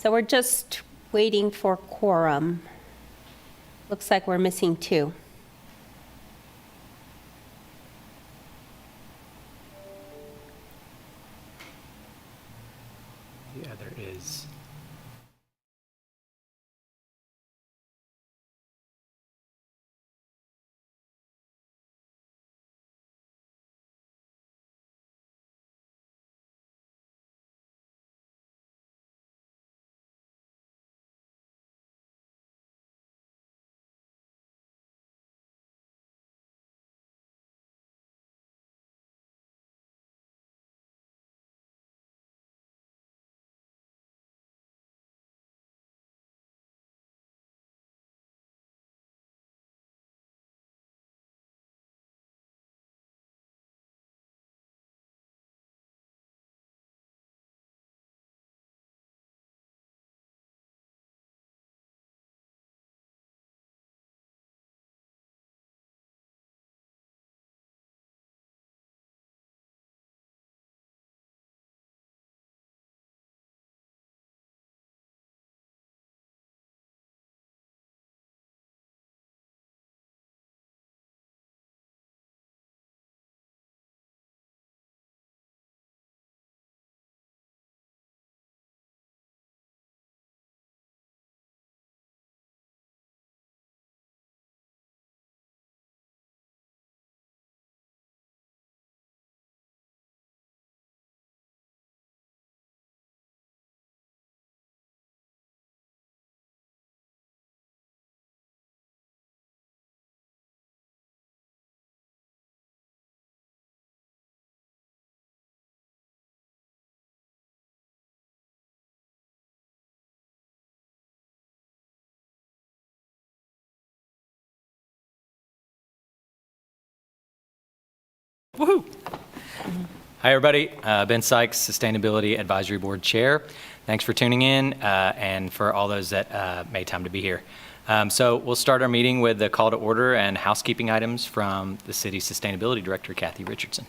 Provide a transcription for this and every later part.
So we're just waiting for quorum. Looks like we're missing 2. Yeah, there is. Woohoo! Hi, everybody. Ben Sykes, Sustainability Advisory Board Chair. Thanks for tuning in and for all those that made time to be here. So we'll start our meeting with the call to order and housekeeping items from the City's Sustainability Director, Kathy Richardson.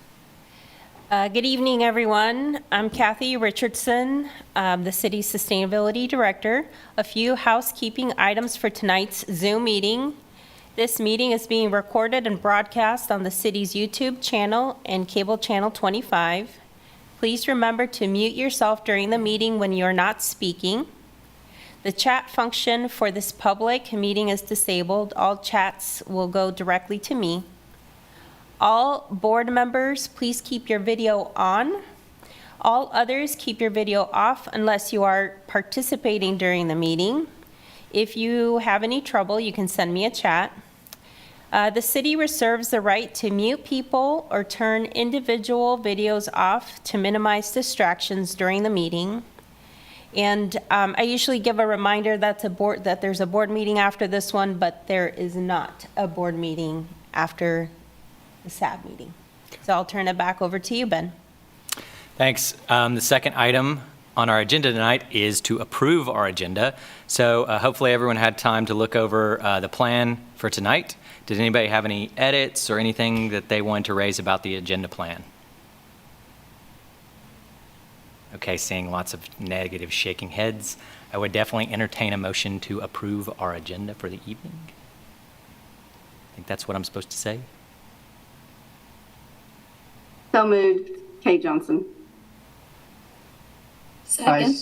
Good evening, everyone. I'm Kathy Richardson, the City's Sustainability Director. A few housekeeping items for tonight's Zoom meeting. This meeting is being recorded and broadcast on the city's YouTube channel and cable channel 25. Please remember to mute yourself during the meeting when you're not speaking. The chat function for this public meeting is disabled. All chats will go directly to me. All board members, please keep your video on. All others, keep your video off unless you are participating during the meeting. If you have any trouble, you can send me a chat. The city reserves the right to mute people or turn individual videos off to minimize distractions during the meeting. And I usually give a reminder that there's a board meeting after this one, but there is not a board meeting after the SAB meeting. So I'll turn it back over to you, Ben. Thanks. The second item on our agenda tonight is to approve our agenda. So hopefully everyone had time to look over the plan for tonight. Did anybody have any edits or anything that they wanted to raise about the agenda plan? Okay, seeing lots of negative shaking heads. I would definitely entertain a motion to approve our agenda for the evening. I think that's what I'm supposed to say. So moved. Kay Johnson. Second.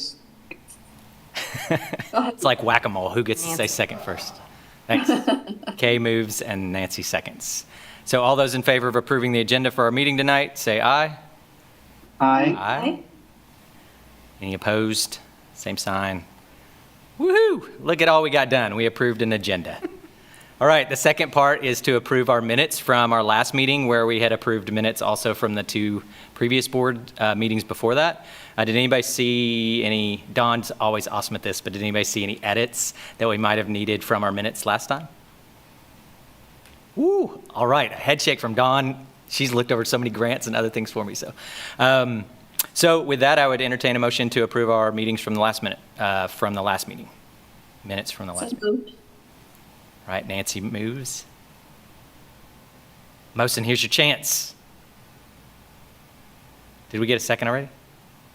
It's like whack-a-mole. Who gets to say second first? Thanks. Kay moves and Nancy seconds. So all those in favor of approving the agenda for our meeting tonight, say aye. Aye. Aye. Any opposed? Same sign. Woohoo! Look at all we got done. We approved an agenda. All right, the second part is to approve our minutes from our last meeting, where we had approved minutes also from the 2 previous board meetings before that. Did anybody see any, Dawn's always awesome at this, but did anybody see any edits that we might have needed from our minutes last time? Woo! All right, a head shake from Dawn. She's looked over so many grants and other things for me. So with that, I would entertain a motion to approve our meetings from the last meeting. Minutes from the last meeting. All right, Nancy moves. Mohsen, here's your chance. Did we get a second already?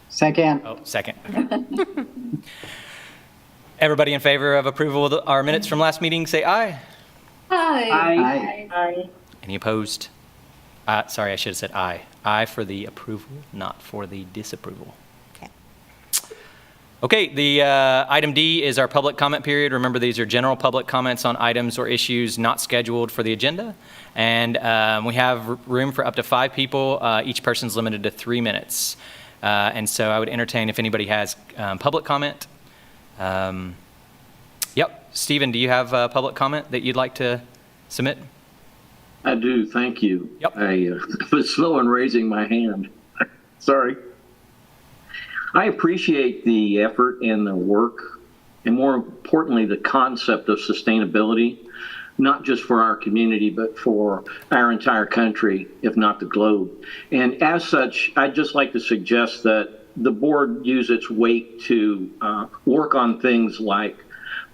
Second. Oh, second. Everybody in favor of approval of our minutes from last meeting, say aye. Aye. Any opposed? Sorry, I should have said aye. Aye for the approval, not for the disapproval. Okay. Okay, the item D is our public comment period. Remember, these are general public comments on items or issues not scheduled for the agenda. And we have room for up to 5 people. Each person's limited to 3 minutes. And so I would entertain if anybody has public comment. Yep, Stephen, do you have public comment that you'd like to submit? I do, thank you. Yep. I was slow in raising my hand. Sorry. I appreciate the effort and the work, and more importantly, the concept of sustainability, not just for our community, but for our entire country, if not the globe. And as such, I'd just like to suggest that the board use its weight to work on things like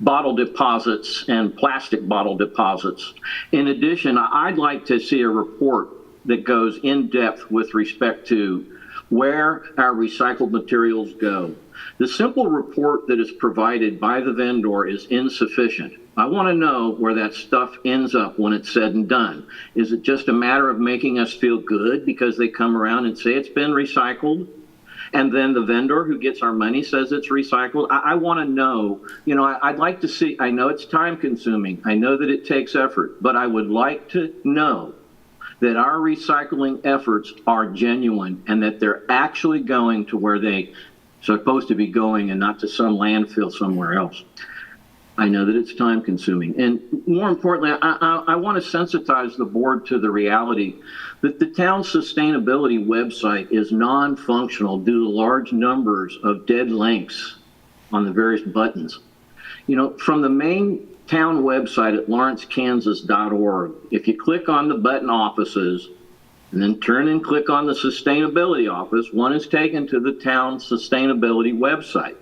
bottle deposits and plastic bottle deposits. In addition, I'd like to see a report that goes in depth with respect to where our recycled materials go. The simple report that is provided by the vendor is insufficient. I want to know where that stuff ends up when it's said and done. Is it just a matter of making us feel good because they come around and say it's been recycled? And then the vendor who gets our money says it's recycled. I want to know, I'd like to see, I know it's time consuming. I know that it takes effort, but I would like to know that our recycling efforts are genuine and that they're actually going to where they're supposed to be going and not to some landfill somewhere else. I know that it's time consuming. And more importantly, I want to sensitize the board to the reality that the town's sustainability website is non-functional due to large numbers of dead links on the various buttons. From the main town website at lawrencekansas.org, if you click on the button offices and then turn and click on the sustainability office, one is taken to the town's sustainability website,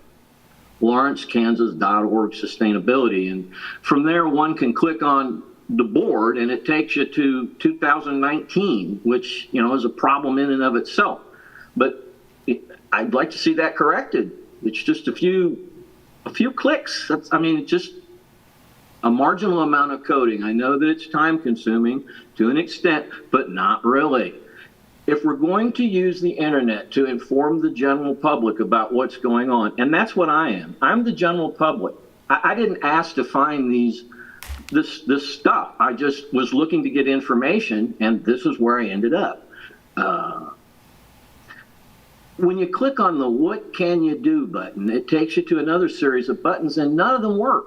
lawrencekansas.org sustainability. And from there, one can click on the board and it takes you to 2019, which, is a problem in and of itself. But I'd like to see that corrected. It's just a few clicks. It's just a marginal amount of coding. I know that it's time consuming to an extent, but not really. If we're going to use the internet to inform the general public about what's going on, and that's what I am. I'm the general public. I didn't ask to find this stuff. I just was looking to get information, and this is where I ended up. When you click on the "What can you do" button, it takes you to another series of buttons, and none of them work.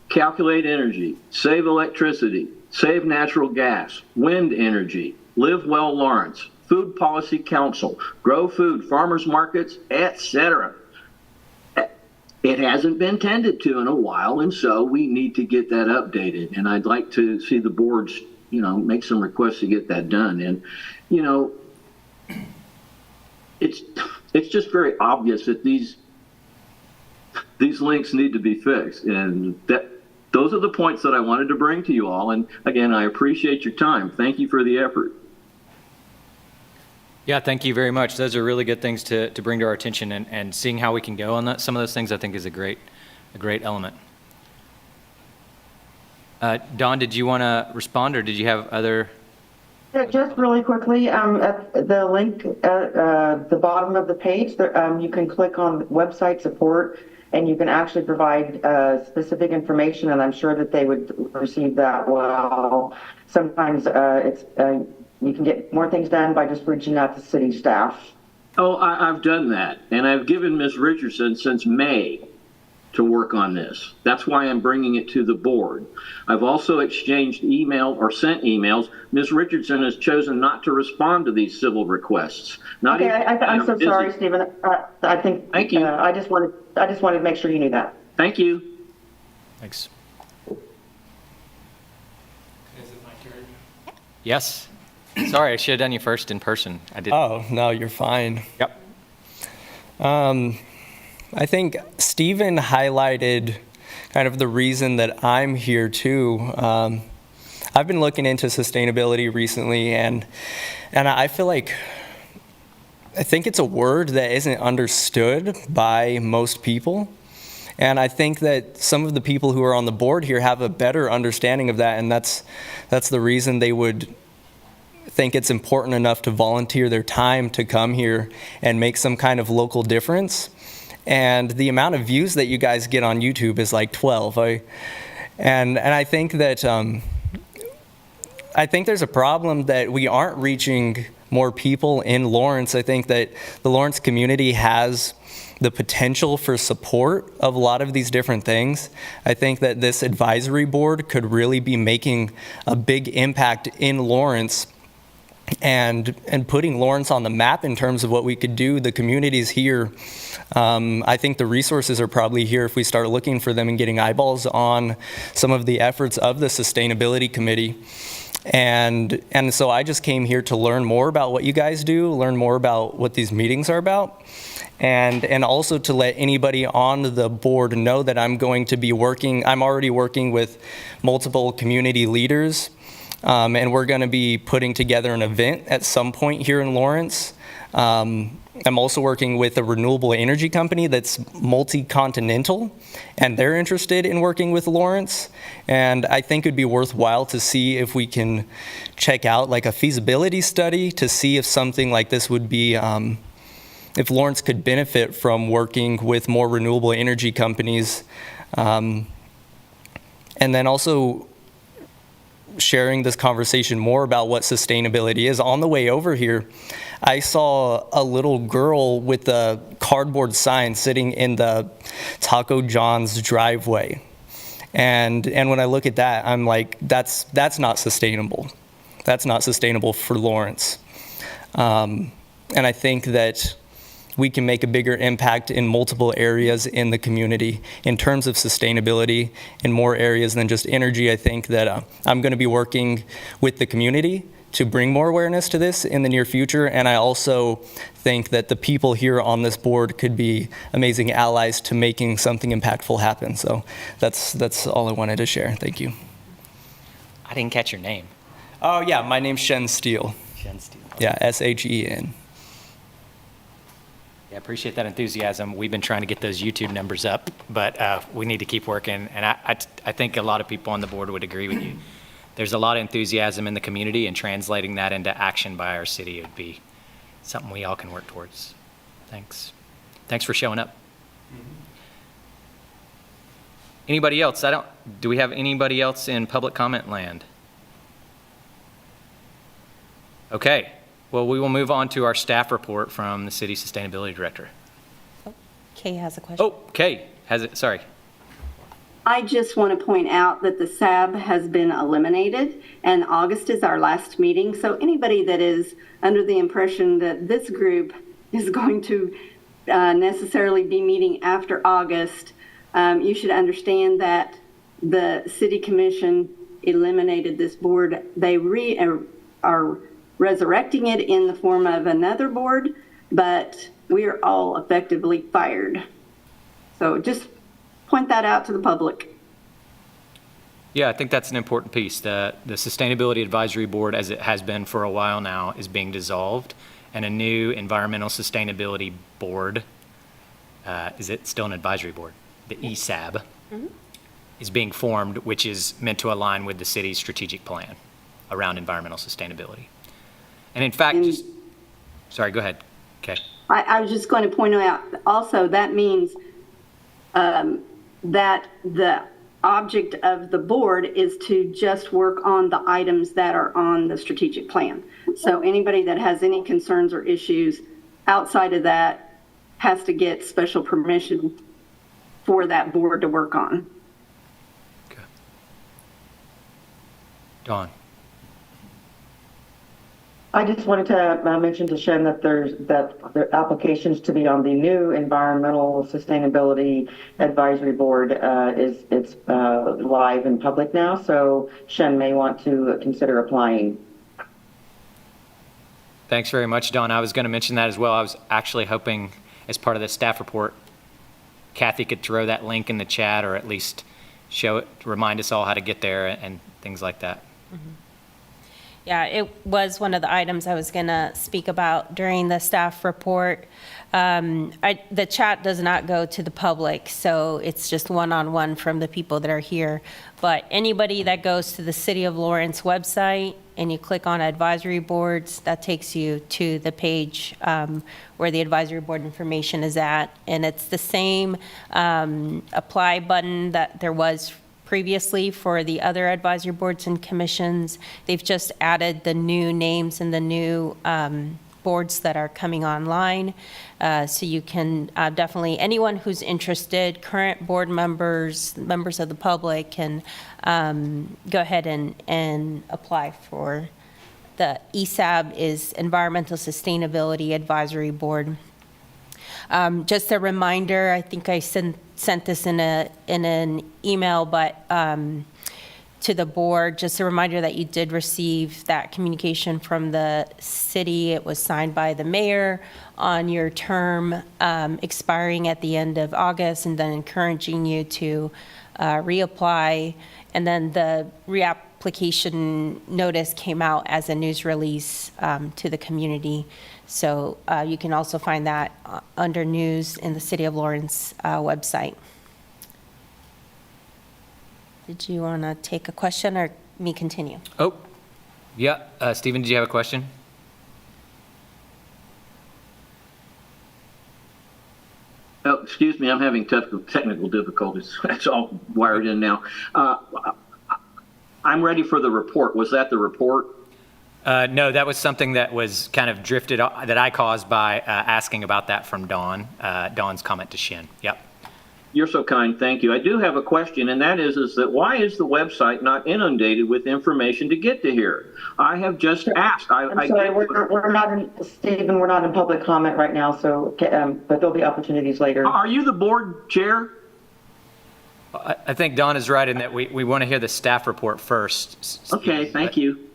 Calculate energy, save electricity, save natural gas, wind energy, Live Well Lawrence, Food Policy Council, Grow Food, Farmers Markets, etc. It hasn't been tended to in a while, and so we need to get that updated. And I'd like to see the boards, make some requests to get that done. And, it's just very obvious that these links need to be fixed. And those are the points that I wanted to bring to you all. And again, I appreciate your time. Thank you for the effort. Yeah, thank you very much. Those are really good things to bring to our attention, and seeing how we can go on some of those things, I think, is a great element. Dawn, did you want to respond, or did you have other? Yeah, just really quickly, at the link at the bottom of the page, you can click on website support, and you can actually provide specific information, and I'm sure that they would receive that well. Sometimes you can get more things done by just reaching out to city staff. Oh, I've done that, and I've given Ms. Richardson since May to work on this. That's why I'm bringing it to the board. I've also exchanged email or sent emails. Ms. Richardson has chosen not to respond to these civil requests. I'm so sorry, Stephen. I think. Thank you. I just wanted to make sure you knew that. Thank you. Thanks. Is it my turn? Yes. Sorry, I should have done you first in person. I did. Oh, no, you're fine. Yep. I think Stephen highlighted kind of the reason that I'm here too. I've been looking into sustainability recently, and I feel like I think it's a word that isn't understood by most people. And I think that some of the people who are on the board here have a better understanding of that, and that's the reason they would think it's important enough to volunteer their time to come here and make some kind of local difference. And the amount of views that you guys get on YouTube is like 12. And I think that I think there's a problem that we aren't reaching more people in Lawrence. I think that the Lawrence community has the potential for support of a lot of these different things. I think that this advisory board could really be making a big impact in Lawrence and putting Lawrence on the map in terms of what we could do. The community's here. I think the resources are probably here if we start looking for them and getting eyeballs on some of the efforts of the Sustainability Committee. And so I just came here to learn more about what you guys do, learn more about what these meetings are about, and also to let anybody on the board know that I'm already working with multiple community leaders, and we're going to be putting together an event at some point here in Lawrence. I'm also working with a renewable energy company that's multi-continental, and they're interested in working with Lawrence. And I think it'd be worthwhile to see if we can check out like a feasibility study to see if something like this would be, if Lawrence could benefit from working with more renewable energy companies. And then also sharing this conversation more about what sustainability is. On the way over here, I saw a little girl with a cardboard sign sitting in the Taco John's driveway. And when I look at that, I'm like, that's not sustainable. That's not sustainable for Lawrence. And I think that we can make a bigger impact in multiple areas in the community in terms of sustainability in more areas than just energy. I think that I'm going to be working with the community to bring more awareness to this in the near future. And I also think that the people here on this board could be amazing allies to making something impactful happen. So that's all I wanted to share. Thank you. I didn't catch your name. Oh yeah, my name's Shen Steele. Shen Steele. Yeah, S-H-E-N. Yeah, I appreciate that enthusiasm. We've been trying to get those YouTube numbers up, but we need to keep working. And I think a lot of people on the board would agree with you. There's a lot of enthusiasm in the community, and translating that into action by our city would be something we all can work towards. Thanks. Thanks for showing up. Anybody else? Do we have anybody else in public comment land? Okay. Well, we will move on to our staff report from the city sustainability director. Kay has a question. Oh, Kay has it. Sorry. I just want to point out that the SAB has been eliminated, and August is our last meeting. So anybody that is under the impression that this group is going to necessarily be meeting after August, you should understand that the city commission eliminated this board. They are resurrecting it in the form of another board, but we are all effectively fired. So just point that out to the public. Yeah, I think that's an important piece. The Sustainability Advisory Board, as it has been for a while now, is being dissolved, and a new Environmental Sustainability Board, is it still an advisory board? The ESAB, is being formed, which is meant to align with the city's strategic plan around environmental sustainability. And in fact, sorry, go ahead. Okay. I was just going to point out also that means that the object of the board is to just work on the items that are on the strategic plan. So anybody that has any concerns or issues outside of that has to get special permission for that board to work on. Okay. Dawn. I just wanted to mention to Shen that the applications to be on the new Environmental Sustainability Advisory Board it's live and public now, so Shen may want to consider applying. Thanks very much, Dawn. I was going to mention that as well. I was actually hoping, as part of the staff report, Kathy could throw that link in the chat, or at least show it, remind us all how to get there and things like that. Yeah, it was one of the items I was going to speak about during the staff report. The chat does not go to the public, so it's just one-on-one from the people that are here. But anybody that goes to the City of Lawrence website and you click on advisory boards, that takes you to the page where the advisory board information is at. And it's the same apply button that there was previously for the other advisory boards and commissions. They've just added the new names and the new boards that are coming online. So you can definitely, anyone who's interested, current board members, members of the public, can go ahead and apply for the ESAB, is Environmental Sustainability Advisory Board. Just a reminder, I think I sent this in an email, but to the board, just a reminder that you did receive that communication from the city. It was signed by the mayor on your term expiring at the end of August, and then encouraging you to reapply. And then the reapplication notice came out as a news release to the community. So you can also find that under news in the City of Lawrence website. Did you want to take a question or me continue? Oh, yeah. Stephen, did you have a question? Oh, excuse me, I'm having technical difficulties. That's all wired in now. I'm ready for the report. Was that the report? No, that was something that was kind of drifted, that I caused by asking about that from Dawn, Dawn's comment to Shin. Yep. You're so kind, thank you. I do have a question, and that is that why is the website not inundated with information to get to here? I have just asked. I'm sorry, we're not in, Stephen, we're not in public comment right now, so, but there'll be opportunities later. Are you the board chair? I think Dawn is right in that we want to hear the staff report first. Okay, thank you.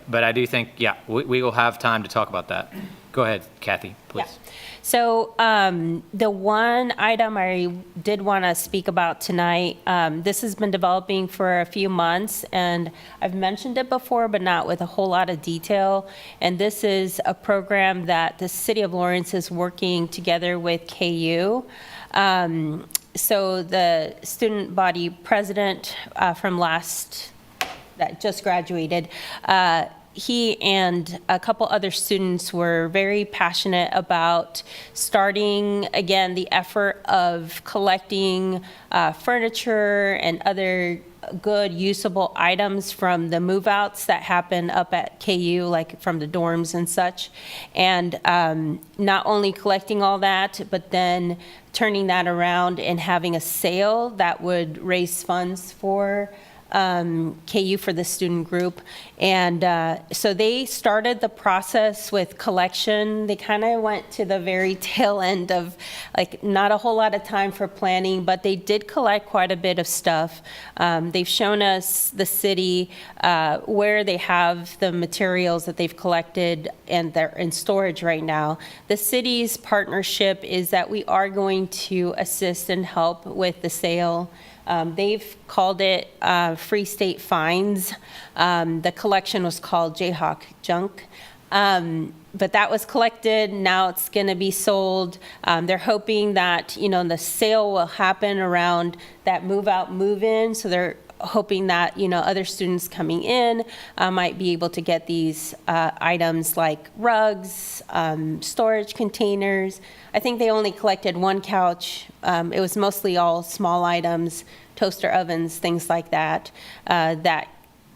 But I do think, yeah, we will have time to talk about that. Go ahead, Kathy, please. Yeah. So the one item I did want to speak about tonight, this has been developing for a few months, and I've mentioned it before, but not with a whole lot of detail. And this is a program that the City of Lawrence is working together with KU. So the student body president that just graduated, he and a couple other students were very passionate about starting again the effort of collecting furniture and other good usable items from the move-outs that happen up at KU, like from the dorms and such. And not only collecting all that, but then turning that around and having a sale that would raise funds for KU for the student group. And so they started the process with collection. They kind of went to the very tail end of like not a whole lot of time for planning, but they did collect quite a bit of stuff. They've shown us the city where they have the materials that they've collected and they're in storage right now. The city's partnership is that we are going to assist and help with the sale. They've called it Free State Finds. The collection was called Jayhawk Junk. But that was collected, now it's gonna be sold. They're hoping that, the sale will happen around that move out, move in. So they're hoping that, other students coming in might be able to get these items like rugs, storage containers. I think they only collected one couch. It was mostly all small items, toaster ovens, things like that, that,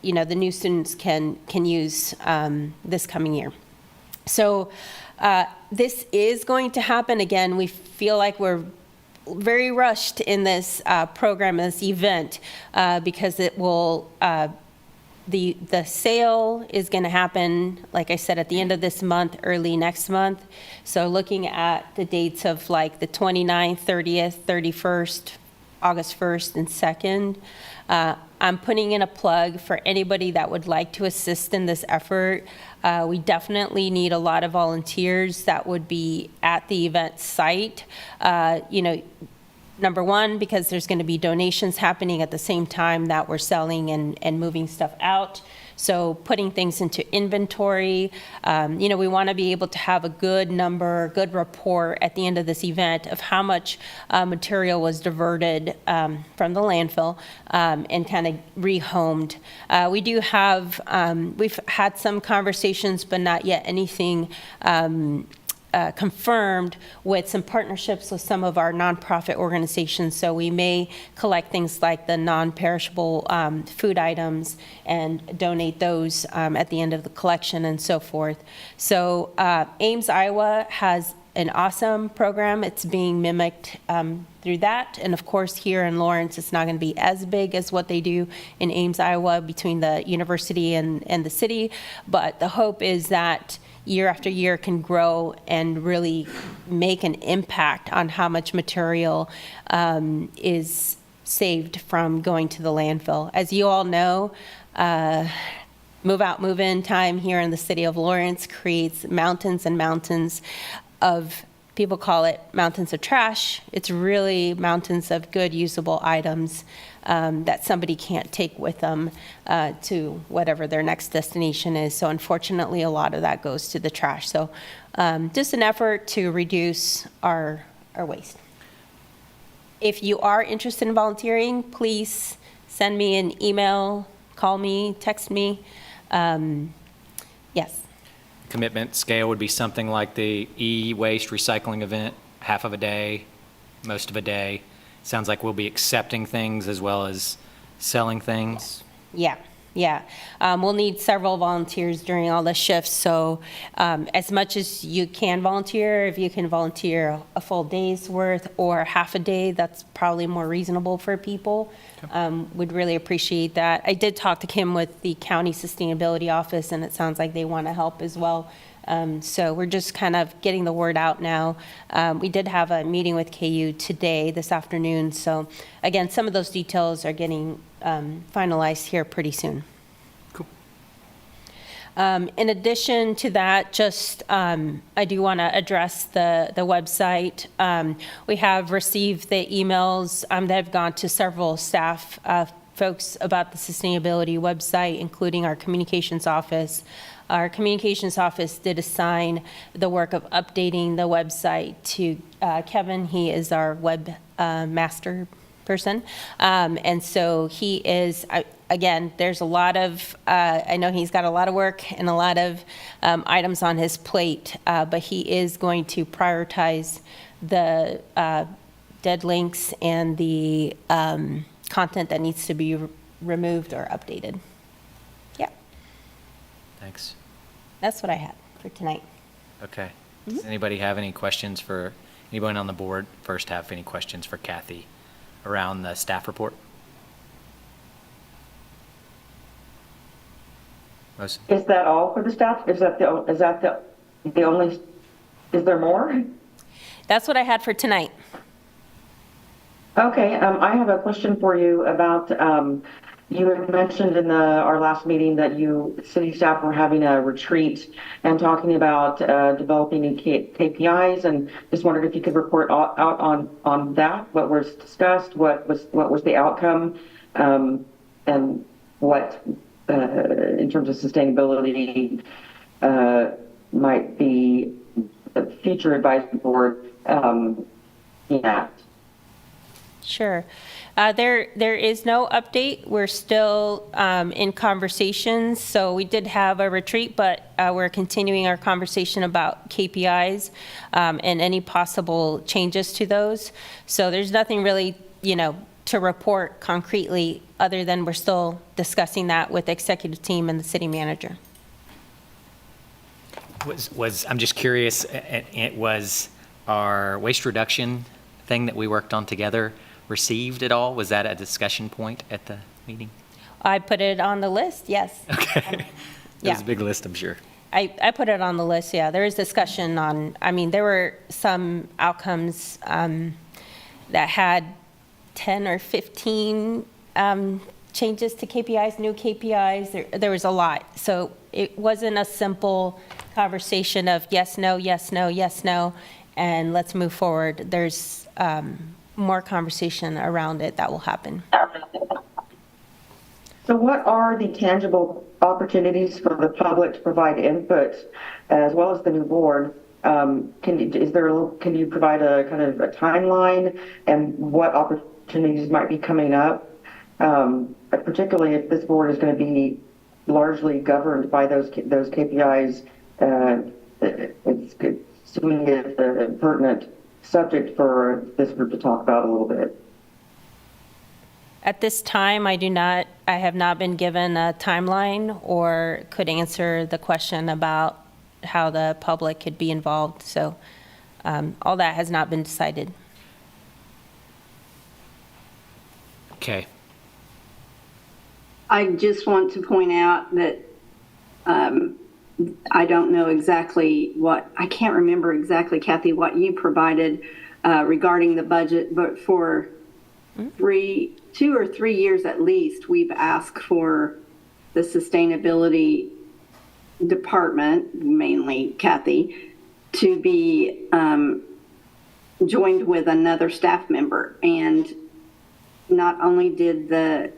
the new students can use this coming year. So this is going to happen. Again, we feel like we're very rushed in this program, this event, because it will, the sale is going to happen, like I said, at the end of this month, early next month. So looking at the dates of like the 29th, 30th, 31st, August 1st and 2nd. I'm putting in a plug for anybody that would like to assist in this effort. We definitely need a lot of volunteers that would be at the event site. Number one, because there's going to be donations happening at the same time that we're selling and moving stuff out. So putting things into inventory, we want to be able to have a good number, good report at the end of this event of how much material was diverted from the landfill and kind of rehomed. We've had some conversations, but not yet anything confirmed with some partnerships with some of our nonprofit organizations. So we may collect things like the non-perishable food items and donate those at the end of the collection and so forth. So Ames, Iowa has an awesome program. It's being mimicked through that. And of course, here in Lawrence, it's not going to be as big as what they do in Ames, Iowa, between the university and the city. But the hope is that year after year can grow and really make an impact on how much material is saved from going to the landfill. As you all know, move out, move in time here in the city of Lawrence creates mountains and mountains of, people call it mountains of trash. It's really mountains of good usable items that somebody can't take with them to whatever their next destination is. So unfortunately, a lot of that goes to the trash. So just an effort to reduce our waste. If you are interested in volunteering, please send me an email, call me, text me. Yes. Commitment scale would be something like the e-waste recycling event, half of a day, most of a day. Sounds like we'll be accepting things as well as selling things. Yeah. We'll need several volunteers during all the shifts. So as much as you can volunteer, if you can volunteer a full day's worth or half a day, that's probably more reasonable for people. Would really appreciate that. I did talk to Kim with the county sustainability office, and it sounds like they want to help as well. So we're just kind of getting the word out now. We did have a meeting with KU today, this afternoon. So again, some of those details are getting finalized here pretty soon. Cool. In addition to that, just I do want to address the website. We have received the emails that have gone to several staff folks about the sustainability website, including our communications office. Our communications office did assign the work of updating the website to Kevin. He is our web master person. And so he is, again, there's a lot of, I know he's got a lot of work and a lot of items on his plate, but he is going to prioritize the dead links and the content that needs to be removed or updated. Yeah. Thanks. That's what I had for tonight. Okay. Does anybody have any questions for, anybody on the board first have any questions for Kathy around the staff report? Mohsen? Is that all for the staff? Is that the only, is there more? That's what I had for tonight. Okay, I have a question for you about, you had mentioned in our last meeting that city staff were having a retreat and talking about developing new KPIs, and just wondered if you could report out on that, what was discussed, what was the outcome, and what, in terms of sustainability, might be a future advisory board yeah. Sure. There is no update. We're still in conversations. So we did have a retreat, but we're continuing our conversation about KPIs and any possible changes to those. So there's nothing really, to report concretely other than we're still discussing that with the executive team and the city manager. I'm just curious, it was our waste reduction thing that we worked on together received at all? Was that a discussion point at the meeting? I put it on the list, yes. Okay. It was a big list, I'm sure. I put it on the list, yeah. There is discussion on, there were some outcomes that had 10 or 15 changes to KPIs, new KPIs. There was a lot. So it wasn't a simple conversation of yes, no, yes, no, yes, no, and let's move forward. There's more conversation around it that will happen. So what are the tangible opportunities for the public to provide input, as well as the new board. Can you provide a kind of a timeline and what opportunities might be coming up? Particularly if this board is going to be largely governed by those KPIs, it's a pertinent subject for this group to talk about a little bit. At this time, I have not been given a timeline or could answer the question about how the public could be involved. So all that has not been decided. Okay. I just want to point out that I don't know exactly I can't remember exactly, Kathy, what you provided regarding the budget, but for 2 or 3 years at least, we've asked for the sustainability department, mainly Kathy, to be joined with another staff member. And not only did the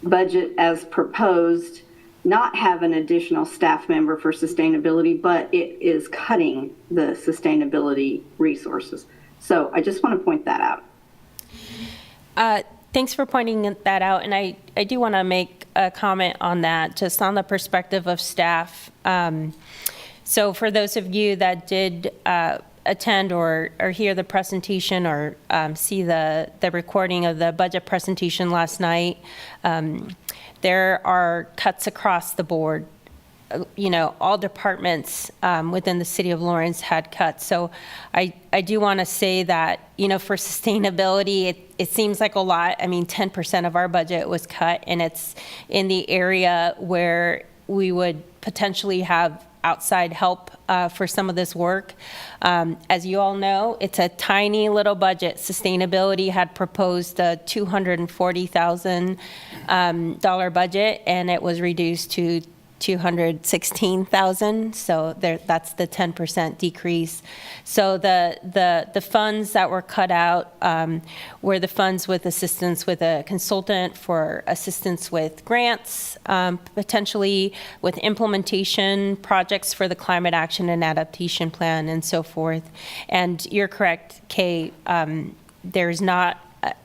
budget as proposed not have an additional staff member for sustainability, but it is cutting the sustainability resources. So I just want to point that out. Thanks for pointing that out. And I do want to make a comment on that, just on the perspective of staff. So for those of you that did attend or hear the presentation or see the recording of the budget presentation last night, there are cuts across the board. All departments within the city of Lawrence had cuts. So I do want to say that, for sustainability, it seems like a lot. I mean, 10% of our budget was cut, and it's in the area where we would potentially have outside help for some of this work. As you all know, it's a tiny little budget. Sustainability had proposed a $240,000 budget, and it was reduced to $216,000. So that's the 10% decrease. So the funds that were cut out were the funds with assistance with a consultant for assistance with grants, potentially with implementation projects for the climate action and adaptation plan and so forth. And you're correct, Kay, there's not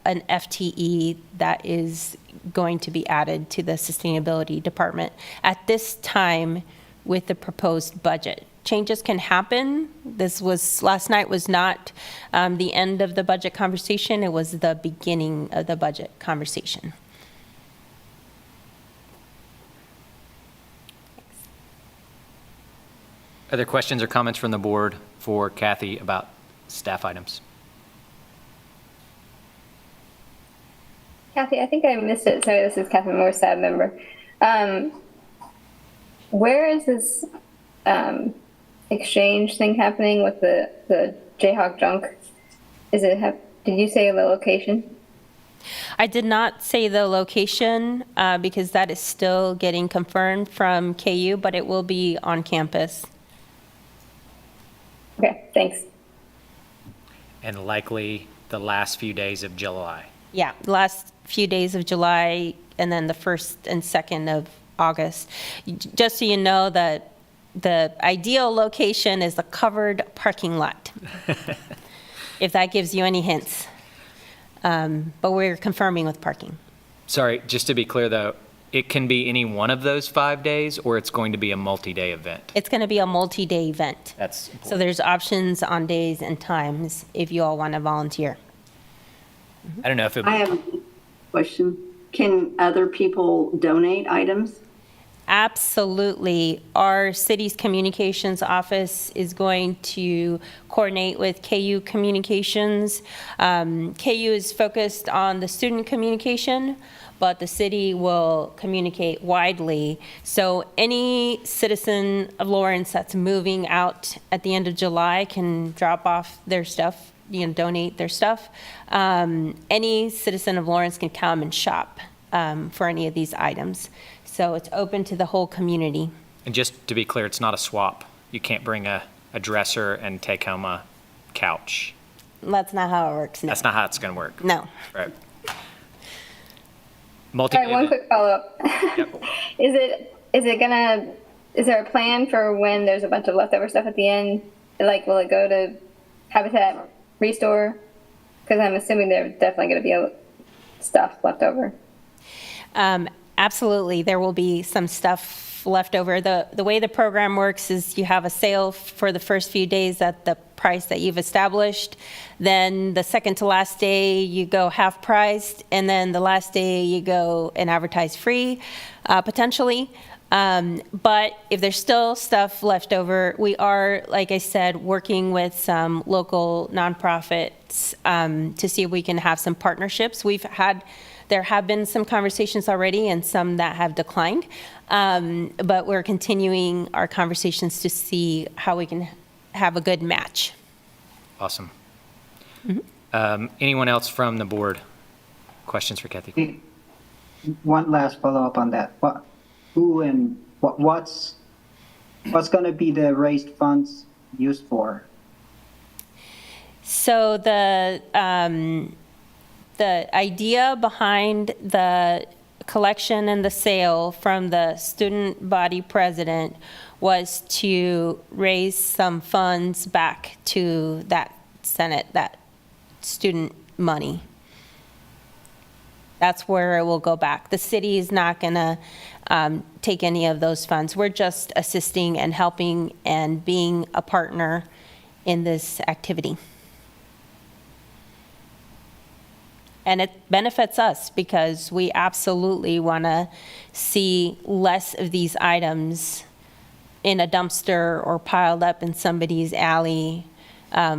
an FTE that is going to be added to the sustainability department at this time with the proposed budget. Changes can happen. Last night was not the end of the budget conversation. It was the beginning of the budget conversation. Other questions or comments from the board for Kathy about staff items? Kathy, I think I missed it. Sorry, this is Kathy Moore, SAB member. Where is this exchange thing happening with the Jayhawk junk? Did you say the location? I did not say the location because that is still getting confirmed from KU, but it will be on campus. Okay, thanks. And likely the last few days of July. Yeah, the last few days of July and then the 1st and 2nd of August. Just so you know that the ideal location is the covered parking lot, if that gives you any hints. But we're confirming with parking. Sorry, just to be clear though, it can be any one of those 5 days or it's going to be a multi-day event? It's going to be a multi-day event. That's important. So there's options on days and times if you all want to volunteer. I don't know if it. I have a question. Can other people donate items? Absolutely. Our city's communications office is going to coordinate with KU Communications. KU is focused on the student communication, but the city will communicate widely. So any citizen of Lawrence that's moving out at the end of July can drop off their stuff, donate their stuff. Any citizen of Lawrence can come and shop for any of these items. So it's open to the whole community. And just to be clear, it's not a swap. You can't bring a dresser and take home a couch. That's not how it works. No. That's not how it's going to work. No. Right. All right, one quick follow-up. Yep. Is there a plan for when there's a bunch of leftover stuff at the end? Like, will it go to Habitat Restore? Because I'm assuming there's definitely going to be stuff left over. Absolutely, there will be some stuff left over. The way the program works is you have a sale for the first few days at the price that you've established. Then the second to last day, you go half priced, and then the last day you go and advertise free, potentially. But if there's still stuff left over, we are, like I said, working with some local nonprofits to see if we can have some partnerships. There have been some conversations already and some that have declined, but we're continuing our conversations to see how we can have a good match. Awesome. Anyone else from the board? Questions for Kathy? One last follow-up on that. What's going to be the raised funds used for? So the idea behind the collection and the sale from the student body president was to raise some funds back to that Senate, that student money. That's where it will go back. The city is not going to take any of those funds. We're just assisting and helping and being a partner in this activity. And it benefits us because we absolutely want to see less of these items in a dumpster or piled up in somebody's alley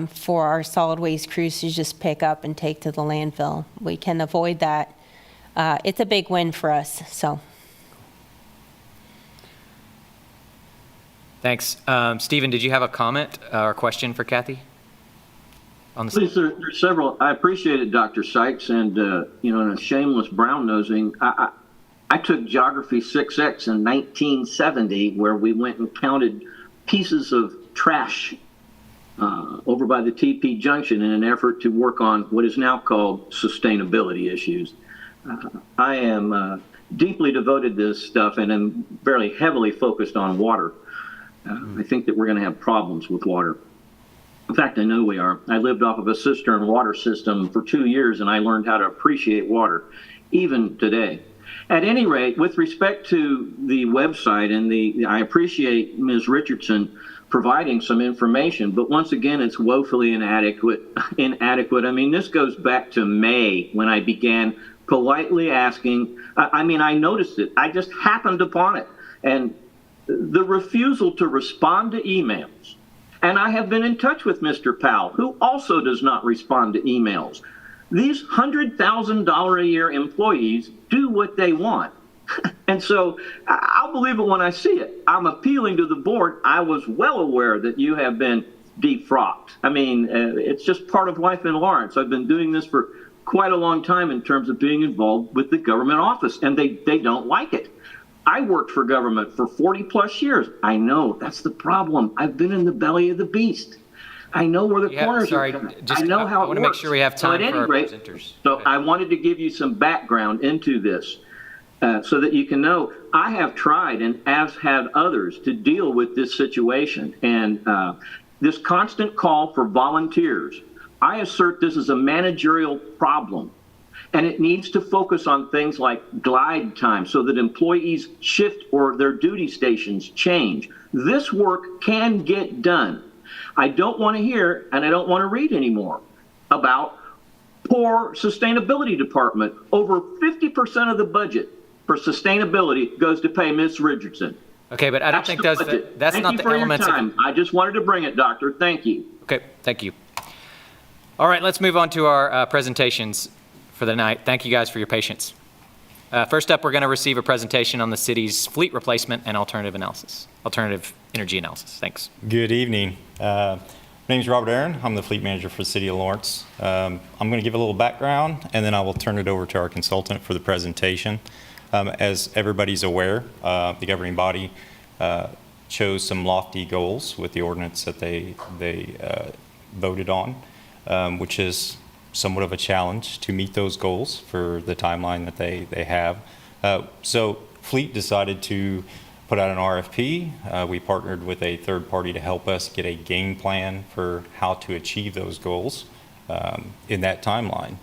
for our solid waste crews to just pick up and take to the landfill. We can avoid that. It's a big win for us, so. Thanks. Stephen, did you have a comment or question for Kathy? Please, there's several. I appreciate it, Dr. Sykes, and in a shameless brown nosing, I took Geography 6X in 1970, where we went and counted pieces of trash over by the TP Junction in an effort to work on what is now called sustainability issues. I am deeply devoted to this stuff, and am very heavily focused on water. I think that we're going to have problems with water. In fact, I know we are. I lived off of a cistern water system for 2 years, and I learned how to appreciate water, even today. At any rate, with respect to the website, and I appreciate Ms. Richardson providing some information, but once again, it's woefully inadequate. I mean, this goes back to May when I began politely asking. I noticed it. I just happened upon it. And the refusal to respond to emails. And I have been in touch with Mr. Powell, who also does not respond to emails. These $100,000 a year employees do what they want. And so I'll believe it when I see it. I'm appealing to the board. I was well aware that you have been defrocked. I mean, it's just part of life in Lawrence. I've been doing this for quite a long time in terms of being involved with the government office, and they don't like it. I worked for government for 40 plus years. I know that's the problem. I've been in the belly of the beast. I know where the corners are coming. I know how it works. I want to make sure we have time for our presenters. So I wanted to give you some background into this so that you can know I have tried, and as have others, to deal with this situation. And this constant call for volunteers, I assert this is a managerial problem. And it needs to focus on things like glide time so that employees shift or their duty stations change. This work can get done. I don't want to hear, and I don't want to read anymore about poor sustainability department. Over 50% of the budget for sustainability goes to pay Ms. Richardson. Okay, but I don't think that's not the elements of it. I just wanted to bring it, Doctor. Thank you. Okay, thank you. All right, let's move on to our presentations for the night. Thank you guys for your patience. First up, we're going to receive a presentation on the city's fleet replacement and alternative energy analysis. Thanks. Good evening. My name is Robert Aaron. I'm the fleet manager for the City of Lawrence. I'm going to give a little background, and then I will turn it over to our consultant for the presentation. As everybody's aware, the governing body chose some lofty goals with the ordinance that they voted on, which is somewhat of a challenge to meet those goals for the timeline that they have. So Fleet decided to put out an RFP. We partnered with a third party to help us get a game plan for how to achieve those goals in that timeline.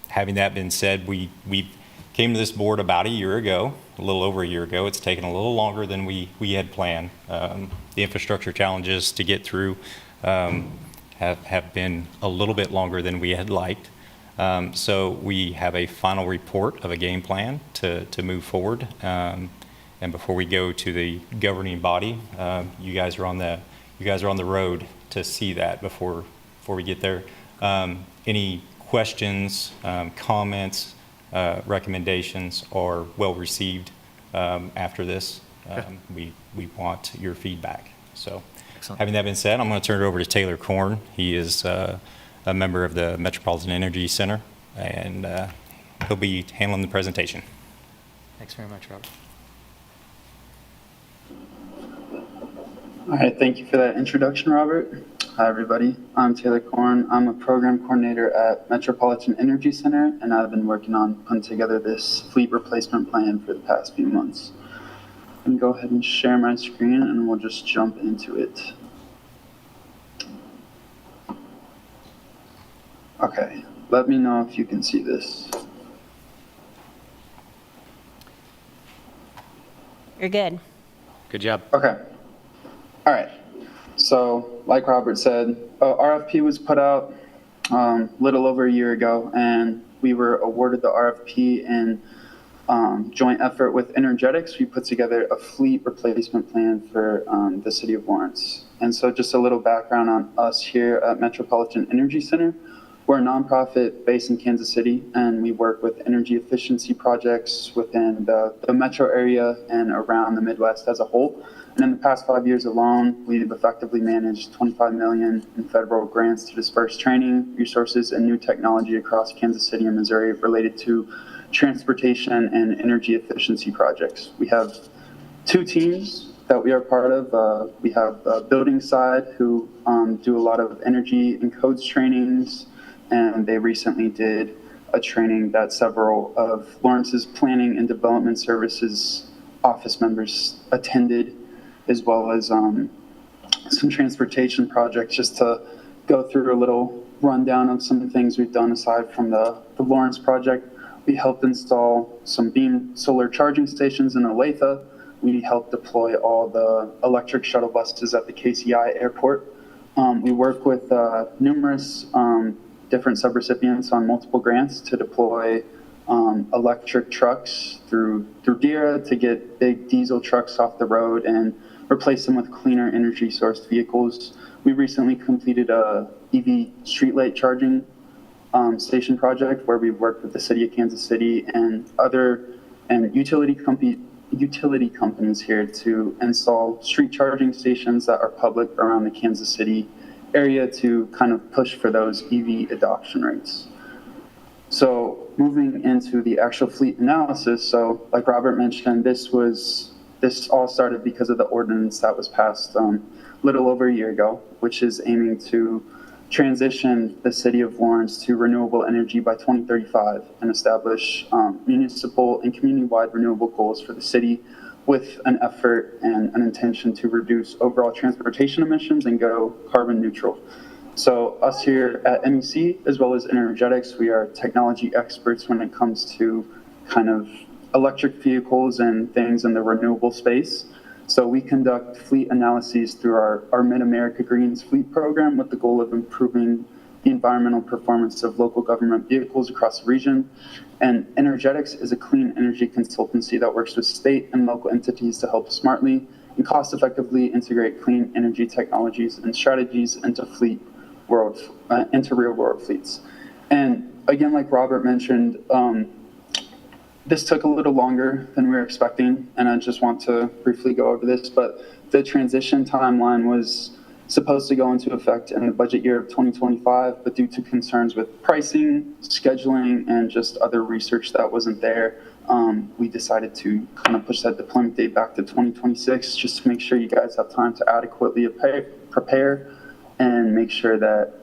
Having that been said, we came to this board about a year ago, a little over a year ago. It's taken a little longer than we had planned. The infrastructure challenges to get through have been a little bit longer than we had liked. So we have a final report of a game plan to move forward. And before we go to the governing body, you guys are on the road to see that before we get there. Any questions, comments, recommendations are well received after this. We want your feedback. So having that been said, I'm going to turn it over to Taylor Korn. He is a member of the Metropolitan Energy Center, and he'll be handling the presentation. Thanks very much, Robert. All right, thank you for that introduction, Robert. Hi, everybody. I'm Taylor Korn. I'm a program coordinator at Metropolitan Energy Center, and I've been working on putting together this fleet replacement plan for the past few months. I'm going to go ahead and share my screen, and we'll just jump into it. Okay, let me know if you can see this. You're good. Good job. Okay. All right. So, like Robert said, RFP was put out little over a year ago, and we were awarded the RFP in joint effort with Energetics. We put together a fleet replacement plan for the city of Lawrence. And so just a little background on us here at Metropolitan Energy Center. We're a nonprofit based in Kansas City, and we work with energy efficiency projects within the metro area and around the Midwest as a whole. And in the past 5 years alone, we've effectively managed $25 million in federal grants to disperse training, resources, and new technology across Kansas City and Missouri related to transportation and energy efficiency projects. We have two teams that we are part of. We have the building side who do a lot of energy and codes trainings, and they recently did a training that several of Lawrence's planning and development services office members attended, as well as some transportation projects, just to go through a little rundown of some things we've done aside from the Lawrence project. We helped install some beam solar charging stations in Olathe. We helped deploy all the electric shuttle buses at the KCI airport. We work with numerous different subrecipients on multiple grants to deploy electric trucks through DERA to get big diesel trucks off the road and replace them with cleaner energy sourced vehicles. We recently completed a EV streetlight charging station project where we worked with the city of Kansas City and utility companies here to install street charging stations that are public around the Kansas City area to kind of push for those EV adoption rates. So moving into the actual fleet analysis, so like Robert mentioned, this all started because of the ordinance that was passed little over a year ago, which is aiming to transition the city of Lawrence to renewable energy by 2035 and establish municipal and community-wide renewable goals for the city with an effort and an intention to reduce overall transportation emissions and go carbon neutral. So us here at MEC, as well as Energetics, we are technology experts when it comes to kind of electric vehicles and things in the renewable space. So we conduct fleet analyses through our Mid-America Greens fleet program with the goal of improving the environmental performance of local government vehicles across the region. And Energetics is a clean energy consultancy that works with state and local entities to help smartly and cost-effectively integrate clean energy technologies and strategies into real-world fleets. And again, like Robert mentioned, this took a little longer than we were expecting, and I just want to briefly go over this, but the transition timeline was supposed to go into effect in the budget year of 2025, but due to concerns with pricing, scheduling, and just other research that wasn't there, we decided to kind of push that deployment date back to 2026 just to make sure you guys have time to adequately prepare and make sure that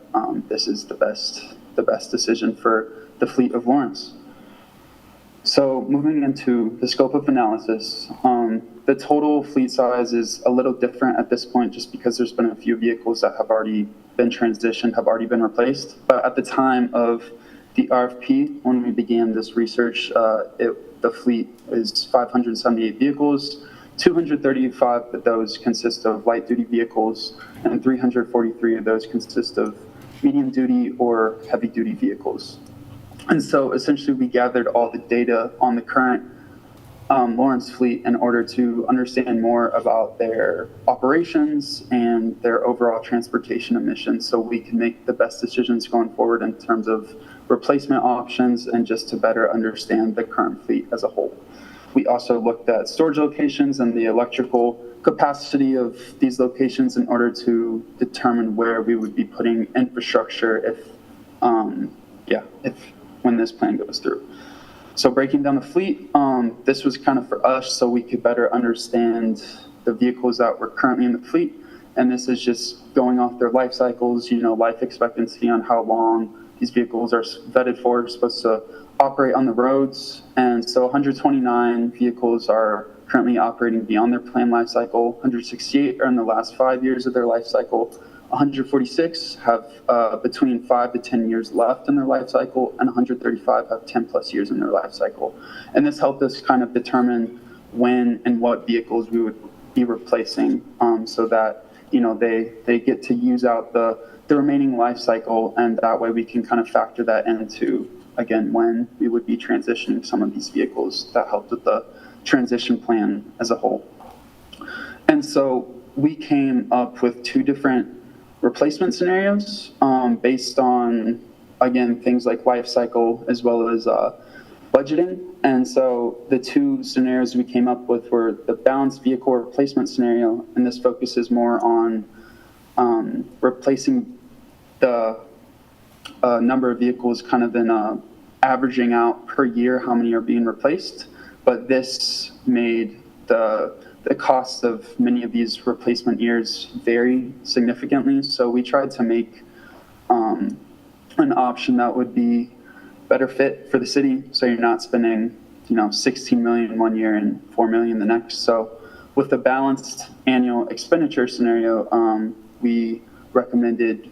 this is the best decision for the fleet of Lawrence. So moving into the scope of analysis, the total fleet size is a little different at this point just because there's been a few vehicles that have already been transitioned, have already been replaced. But at the time of the RFP, when we began this research, the fleet is 578 vehicles. 235 of those consist of light-duty vehicles, and 343 of those consist of medium-duty or heavy-duty vehicles. And so essentially we gathered all the data on the current Lawrence fleet in order to understand more about their operations and their overall transportation emissions so we can make the best decisions going forward in terms of replacement options and just to better understand the current fleet as a whole. We also looked at storage locations and the electrical capacity of these locations in order to determine where we would be putting infrastructure if when this plan goes through. So breaking down the fleet, this was kind of for us so we could better understand the vehicles that were currently in the fleet. And this is just going off their life cycles, life expectancy on how long these vehicles are vetted for, supposed to operate on the roads. And so 129 vehicles are currently operating beyond their planned life cycle. 168 are in the last 5 years of their life cycle. 146 have between 5 to 10 years left in their life cycle, and 135 have 10 plus years in their life cycle. And this helped us kind of determine when and what vehicles we would be replacing so that, they get to use out the remaining life cycle, and that way we can kind of factor that into, again, when we would be transitioning some of these vehicles. That helped with the transition plan as a whole. And so we came up with 2 different replacement scenarios based on, again, things like life cycle as well as budgeting. And so the 2 scenarios we came up with were the balanced vehicle replacement scenario, and this focuses more on replacing the number of vehicles kind of in averaging out per year how many are being replaced. But this made the cost of many of these replacement years vary significantly. So we tried to make an option that would be better fit for the city. So you're not spending, 16 million one year and 4 million the next. So with the balanced annual expenditure scenario, we recommended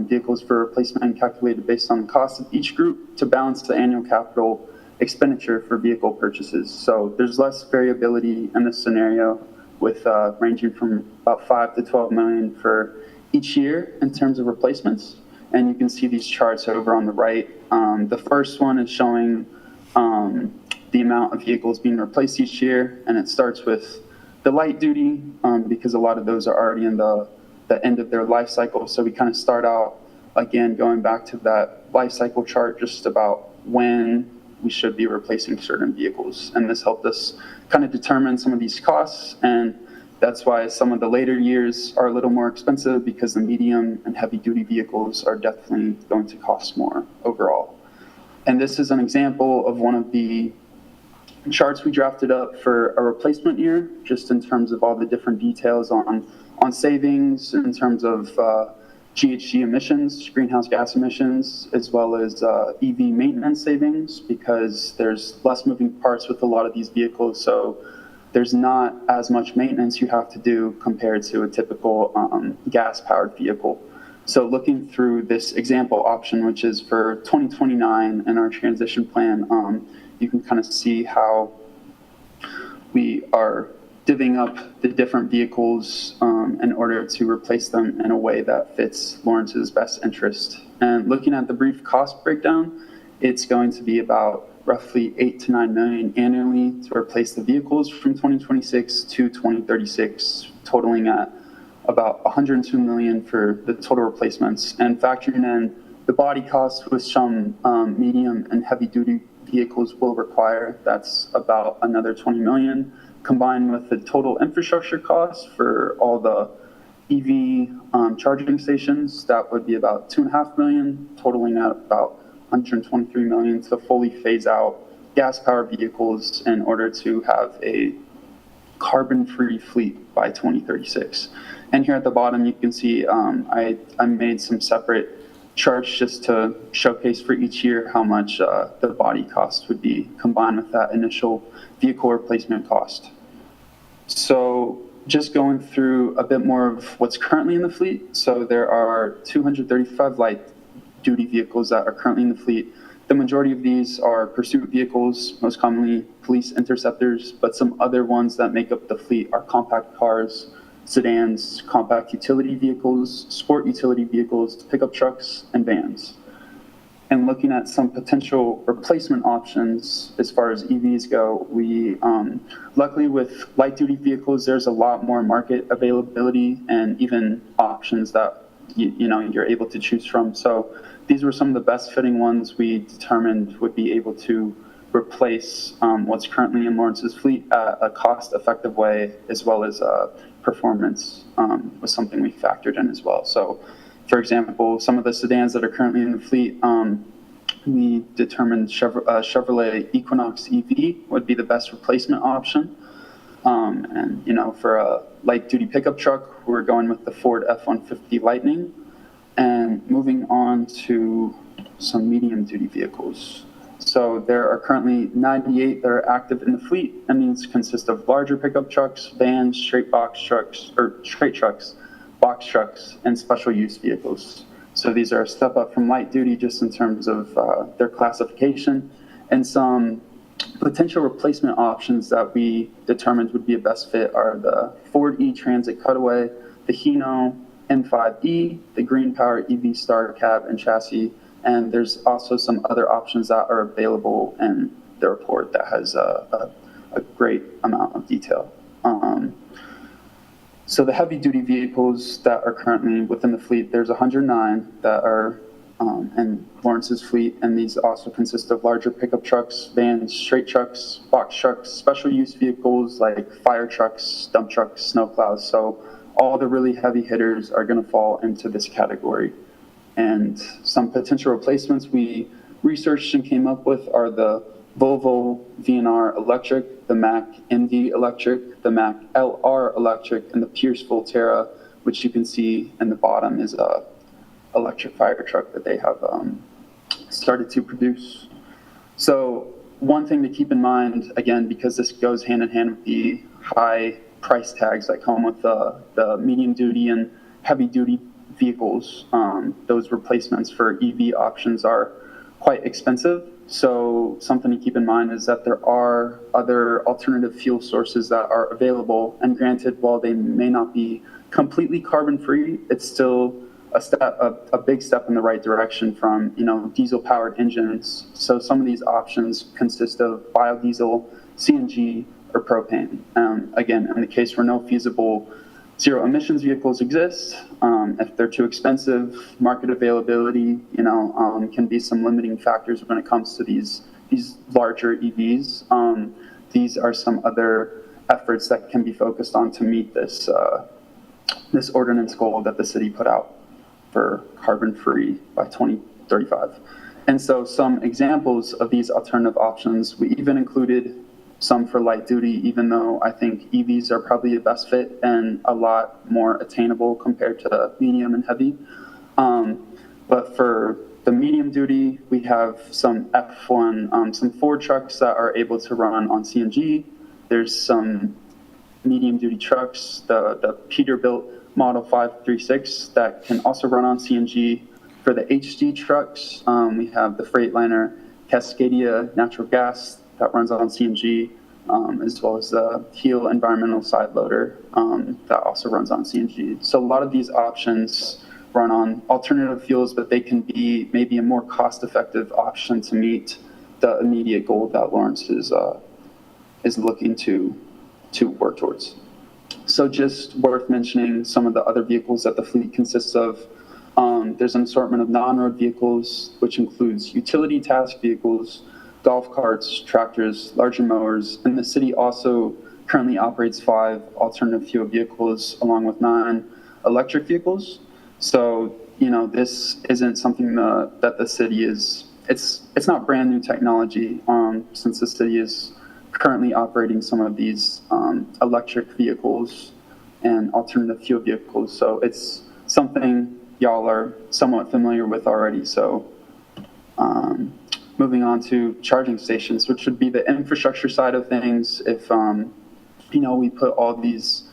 vehicles for replacement calculated based on the cost of each group to balance the annual capital expenditure for vehicle purchases. So there's less variability in this scenario with ranging from about 5 to 12 million for each year in terms of replacements. And you can see these charts over on the right. The first one is showing the amount of vehicles being replaced each year, and it starts with the light duty because a lot of those are already in the end of their life cycle. So we kind of start out, again, going back to that life cycle chart just about when we should be replacing certain vehicles. And this helped us kind of determine some of these costs. And that's why some of the later years are a little more expensive because the medium and heavy duty vehicles are definitely going to cost more overall. And this is an example of one of the charts we drafted up for a replacement year, just in terms of all the different details on savings in terms of GHG emissions, greenhouse gas emissions, as well as EV maintenance savings, because there's less moving parts with a lot of these vehicles. So there's not as much maintenance you have to do compared to a typical gas-powered vehicle. So looking through this example option, which is for 2029 in our transition plan, you can kind of see how we are divvying up the different vehicles in order to replace them in a way that fits Lawrence's best interest. And looking at the brief cost breakdown, it's going to be about roughly 8 to 9 million annually to replace the vehicles from 2026 to 2036, totaling at about 102 million for the total replacements. And factoring in the body costs, which some medium and heavy duty vehicles will require, that's about another 20 million. Combined with the total infrastructure costs for all the EV charging stations, that would be about 2.5 million, totaling at about 123 million to fully phase out gas-powered vehicles in order to have a carbon-free fleet by 2036. And here at the bottom, you can see I made some separate charts just to showcase for each year how much the body cost would be combined with that initial vehicle replacement cost. So just going through a bit more of what's currently in the fleet. So there are 235 light duty vehicles that are currently in the fleet. The majority of these are pursuit vehicles, most commonly police interceptors, but some other ones that make up the fleet are compact cars, sedans, compact utility vehicles, sport utility vehicles, pickup trucks, and vans. And looking at some potential replacement options as far as EVs go, we luckily with light duty vehicles, there's a lot more market availability and even options that you're able to choose from. So these were some of the best fitting ones we determined would be able to replace what's currently in Lawrence's fleet at a cost-effective way, as well as performance was something we factored in as well. So, for example, some of the sedans that are currently in the fleet, we determined Chevrolet Equinox EV would be the best replacement option. And for a light-duty pickup truck, we're going with the Ford F-150 Lightning. And moving on to some medium-duty vehicles. So there are currently 98 that are active in the fleet, and these consist of larger pickup trucks, vans, straight trucks, box trucks, and special use vehicles. So these are a step up from light duty just in terms of their classification, and some potential replacement options that we determined would be a best fit are the Ford E-Transit Cutaway, the Hino M5E, the Green Power EV Starter Cab and Chassis, and there's also some other options that are available in the report that has a great amount of detail. So the heavy-duty vehicles that are currently within the fleet, there's 109 that are in Lawrence's fleet, and these also consist of larger pickup trucks, vans, straight trucks, box trucks, special use vehicles like fire trucks, dump trucks, snowplows. So all the really heavy hitters are going to fall into this category. And some potential replacements we researched and came up with are the Volvo VNR Electric, the Mack MD Electric, the Mack LR Electric, and the Pierce Volterra, which you can see in the bottom is a electric fire truck that they have started to produce. So one thing to keep in mind, again, because this goes hand in hand with the high price tags that come with the medium duty and heavy duty vehicles, those replacements for EV options are quite expensive. So something to keep in mind is that there are other alternative fuel sources that are available, and granted, while they may not be completely carbon-free, it's still a big step in the right direction from diesel-powered engines. So some of these options consist of biodiesel, CNG, or propane. Again, in the case where no feasible zero emissions vehicles exist, if they're too expensive, market availability, can be some limiting factors when it comes to these larger EVs. These are some other efforts that can be focused on to meet this ordinance goal that the city put out for carbon-free by 2035. And so some examples of these alternative options, we even included some for light duty, even though I think EVs are probably the best fit and a lot more attainable compared to medium and heavy. But for the medium duty, we have some F1, some Ford trucks that are able to run on CNG. There's some medium duty trucks, the Peterbilt Model 536 that can also run on CNG. For the HD trucks, we have the Freightliner Cascadia natural gas that runs on CNG, as well as the Heel environmental side loader that also runs on CNG. So a lot of these options run on alternative fuels, but they can be maybe a more cost-effective option to meet the immediate goal that Lawrence is looking to work towards. So just worth mentioning some of the other vehicles that the fleet consists of. There's an assortment of non-road vehicles, which includes utility task vehicles, golf carts, tractors, larger mowers, and the city also currently operates 5 alternative fuel vehicles along with 9 electric vehicles. So, this isn't something that the city it's not brand new technology, since the city is currently operating some of these electric vehicles and alternative fuel vehicles. So it's something y'all are somewhat familiar with already. So moving on to charging stations, which would be the infrastructure side of things. If, we put all these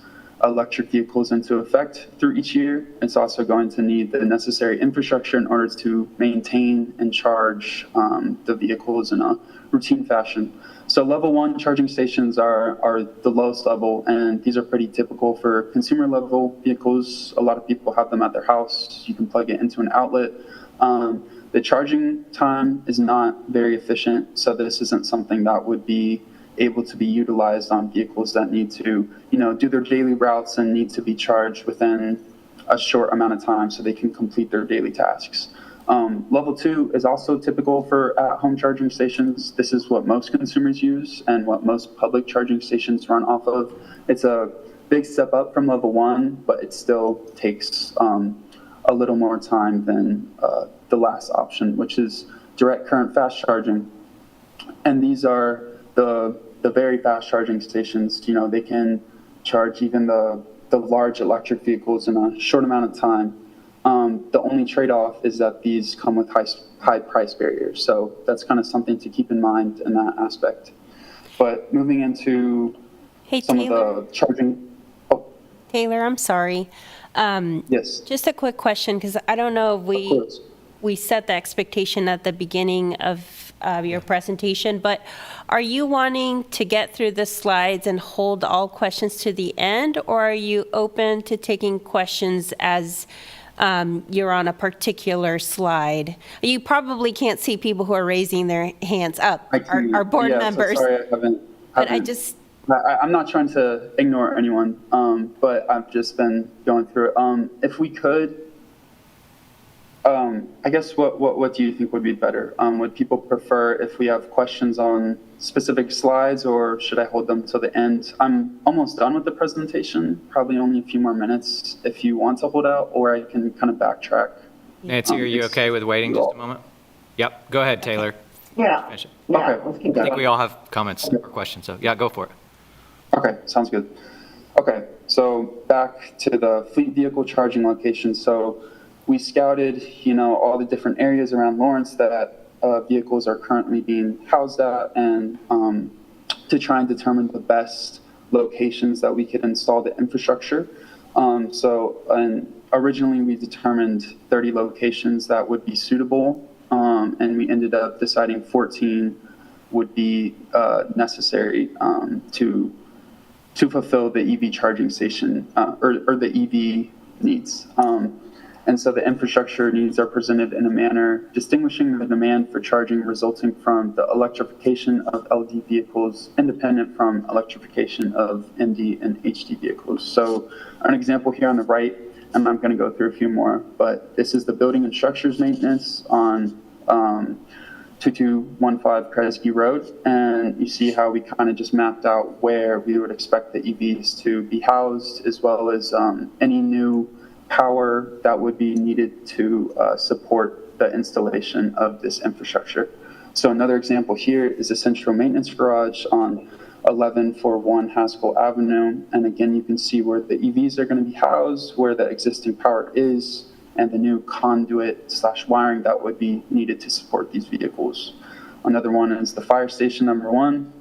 electric vehicles into effect through each year, it's also going to need the necessary infrastructure in order to maintain and charge the vehicles in a routine fashion. So level 1 charging stations are the lowest level, and these are pretty typical for consumer level vehicles. A lot of people have them at their house. You can plug it into an outlet. The charging time is not very efficient, so this isn't something that would be able to be utilized on vehicles that need to, do their daily routes and need to be charged within a short amount of time so they can complete their daily tasks. Level 2 is also typical for at-home charging stations. This is what most consumers use and what most public charging stations run off of. It's a big step up from level 1, but it still takes a little more time than the last option, which is direct current fast charging. And these are the very fast charging stations. They can charge even the large electric vehicles in a short amount of time. The only trade-off is that these come with high price barriers. So that's kind of something to keep in mind in that aspect. But moving into some of the charging. Taylor, I'm sorry. Yes. Just a quick question, because I don't know if we set the expectation at the beginning of your presentation, but are you wanting to get through the slides and hold all questions to the end, or are you open to taking questions as you're on a particular slide? You probably can't see people who are raising their hands up, our board members. So sorry, I haven't. But I'm not trying to ignore anyone, but I've just been going through it. If we could, I guess what do you think would be better? Would people prefer if we have questions on specific slides, or should I hold them till the end? I'm almost done with the presentation, probably only a few more minutes if you want to hold out, or I can kind of backtrack. Nancy, are you okay with waiting just a moment? Yep, go ahead, Taylor. Yeah. Finish it. Yeah, let's keep I think going. we all have comments or questions, so yeah, go for it. Okay, sounds good. Okay, so back to the fleet vehicle charging location. So we scouted, all the different areas around Lawrence that vehicles are currently being housed at, and to try and determine the best locations that we could install the infrastructure. And originally we determined 30 locations that would be suitable, and we ended up deciding 14 would be necessary to fulfill the EV charging station or the EV needs. And so the infrastructure needs are presented in a manner distinguishing the demand for charging resulting from the electrification of LD vehicles independent from electrification of MD and HD vehicles. So an example here on the right, and I'm going to go through a few more, but this is the building and structures maintenance on 2215 Kresge Road, and you see how we kind of just mapped out where we would expect the EVs to be housed, as well as any new power that would be needed to support the installation of this infrastructure. So another example here is a central maintenance garage on 1141 Haskell Avenue, and again you can see where the EVs are going to be housed, where the existing power is, and the new conduit/wiring that would be needed to support these vehicles. Another one is the fire station number 1.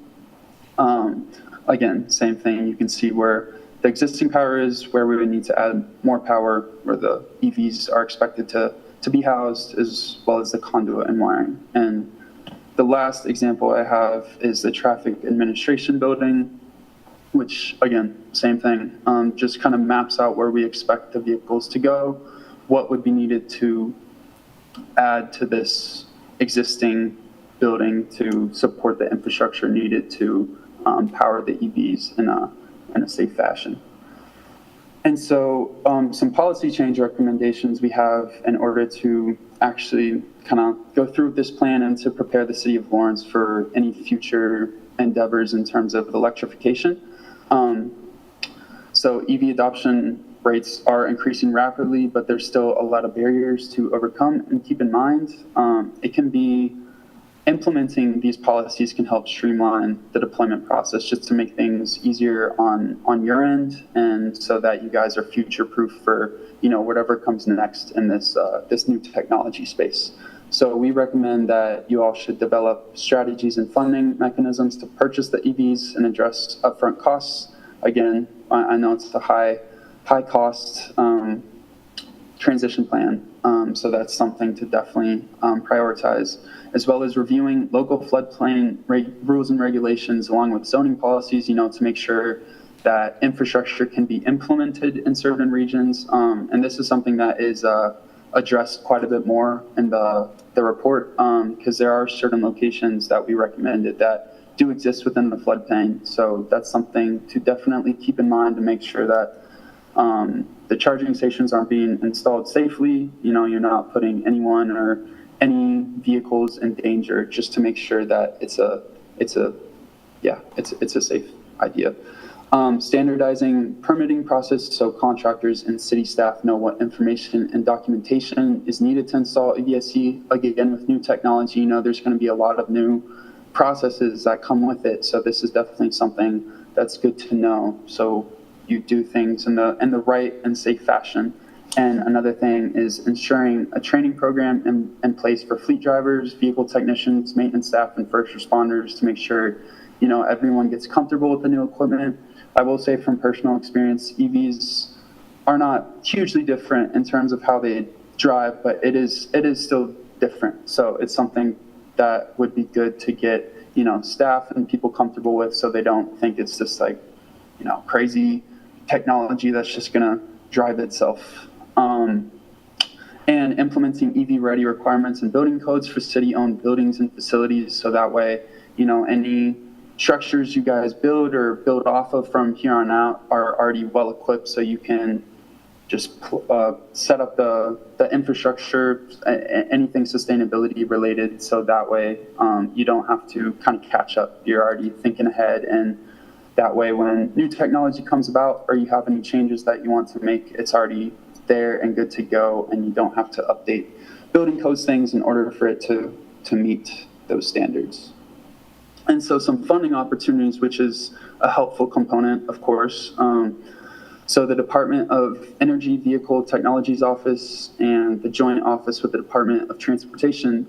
Again, same thing. You can see where the existing power is, where we would need to add more power, where the EVs are expected to be housed, as well as the conduit and wiring. And the last example I have is the traffic administration building, which again, same thing, just kind of maps out where we expect the vehicles to go, what would be needed to add to this existing building to support the infrastructure needed to power the EVs in a safe fashion. And so some policy change recommendations we have in order to actually kind of go through this plan and to prepare the city of Lawrence for any future endeavors in terms of electrification. So EV adoption rates are increasing rapidly, but there's still a lot of barriers to overcome and keep in mind. It can be implementing these policies can help streamline the deployment process just to make things easier on your end, and so that you guys are future-proof for, whatever comes next in this new technology space. So we recommend that you all should develop strategies and funding mechanisms to purchase the EVs and address upfront costs. Again, I know it's a high cost transition plan, so that's something to definitely prioritize, as well as reviewing local floodplain rules and regulations along with zoning policies, to make sure that infrastructure can be implemented in certain regions. And this is something that is addressed quite a bit more in the report, because there are certain locations that we recommended that do exist within the floodplain. So that's something to definitely keep in mind to make sure that the charging stations aren't being installed safely. You're not putting anyone or any vehicles in danger, just to make sure that it's a safe idea. Standardizing permitting process so contractors and city staff know what information and documentation is needed to install EVSE. Again, with new technology, there's going to be a lot of new processes that come with it. So this is definitely something that's good to know, so you do things in the right and safe fashion. And another thing is ensuring a training program in place for fleet drivers, vehicle technicians, maintenance staff, and first responders to make sure everyone gets comfortable with the new equipment. I will say from personal experience, EVs are not hugely different in terms of how they drive, but it is still different. So it's something that would be good to get staff and people comfortable with, so they don't think it's just like crazy technology that's just gonna drive itself. And implementing EV ready requirements and building codes for city-owned buildings and facilities, so that way any structures you guys build or build off of from here on out are already well equipped, so you can just set up the infrastructure, anything sustainability related, so that way you don't have to kind of catch up. You're already thinking ahead, and that way when new technology comes about or you have any changes that you want to make, it's already there and good to go, and you don't have to update building codes things in order for it to meet those standards. And so some funding opportunities, which is a helpful component, of course. So the Department of Energy Vehicle Technologies Office and the joint office with the Department of Transportation,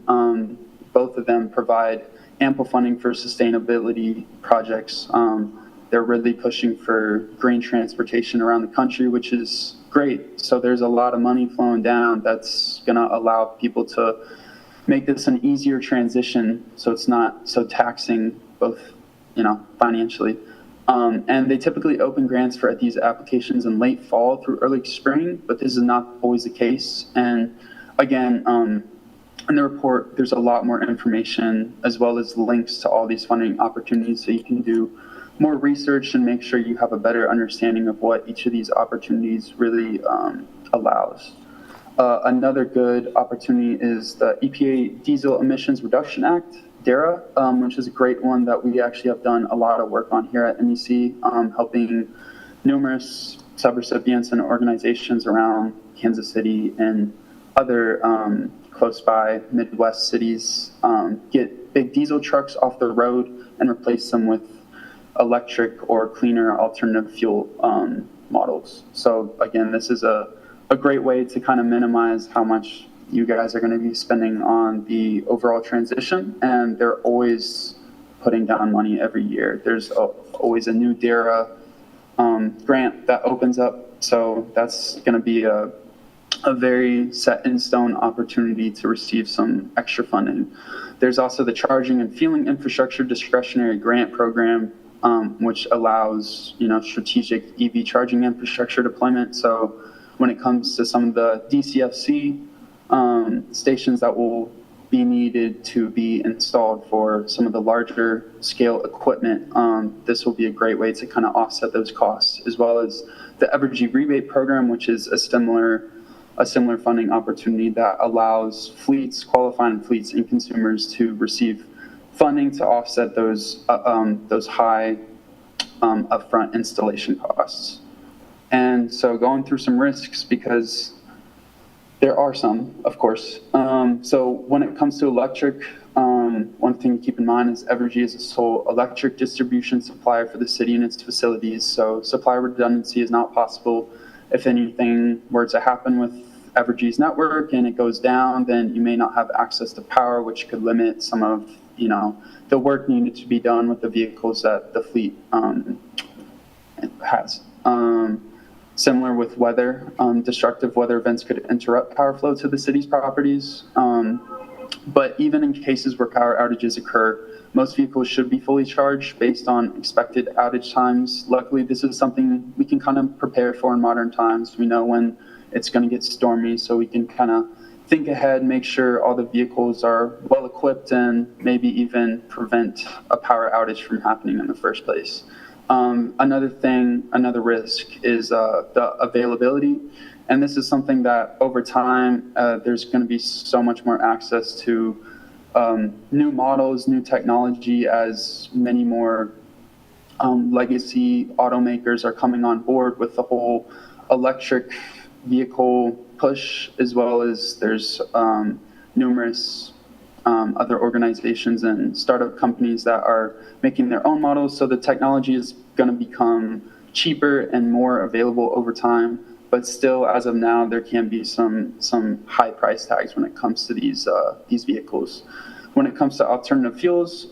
both of them provide ample funding for sustainability projects. They're really pushing for green transportation around the country, which is great. So there's a lot of money flowing down that's going to allow people to make this an easier transition, so it's not so taxing, both financially. And they typically open grants for these applications in late fall through early spring, but this is not always the case. And again, in the report, there's a lot more information as well as links to all these funding opportunities, so you can do more research and make sure you have a better understanding of what each of these opportunities really allows. Another good opportunity is the EPA Diesel Emissions Reduction Act, DARA, which is a great one that we actually have done a lot of work on here at MEC, helping numerous subrecipients and organizations around Kansas City and other close by Midwest cities get big diesel trucks off the road and replace them with electric or cleaner alternative fuel models. So again, this is a great way to kind of minimize how much you guys are going to be spending on the overall transition, and they're always putting down money every year. There's always a new DARA grant that opens up, so that's going to be a very set in stone opportunity to receive some extra funding. There's also the Charging and Fueling Infrastructure Discretionary Grant Program, which allows strategic EV charging infrastructure deployment. So when it comes to some of the DCFC stations that will be needed to be installed for some of the larger scale equipment, this will be a great way to kind of offset those costs, as well as the Evergy rebate program, which is a similar funding opportunity that allows fleets, qualifying fleets, and consumers to receive funding to offset those high upfront installation costs. And so going through some risks, because there are some, of course. So when it comes to electric, One thing to keep in mind is Evergy is a sole electric distribution supplier for the city and its facilities, so supply redundancy is not possible. If anything were to happen with Evergy's network and it goes down, then you may not have access to power, which could limit some of, the work needed to be done with the vehicles that the fleet has. Similar with weather, destructive weather events could interrupt power flow to the city's properties. But even in cases where power outages occur, most vehicles should be fully charged based on expected outage times. Luckily, this is something we can kind of prepare for in modern times. We know when it's going to get stormy, so we can kind of think ahead, make sure all the vehicles are well equipped, and maybe even prevent a power outage from happening in the first place. Another risk is the availability. And this is something that over time, there's going to be so much more access to new models, new technology, as many more legacy automakers are coming on board with the whole electric vehicle push, as well as there's numerous other organizations and startup companies that are making their own models. So the technology is going to become cheaper and more available over time. But still, as of now, there can be some high price tags when it comes to these vehicles. When it comes to alternative fuels,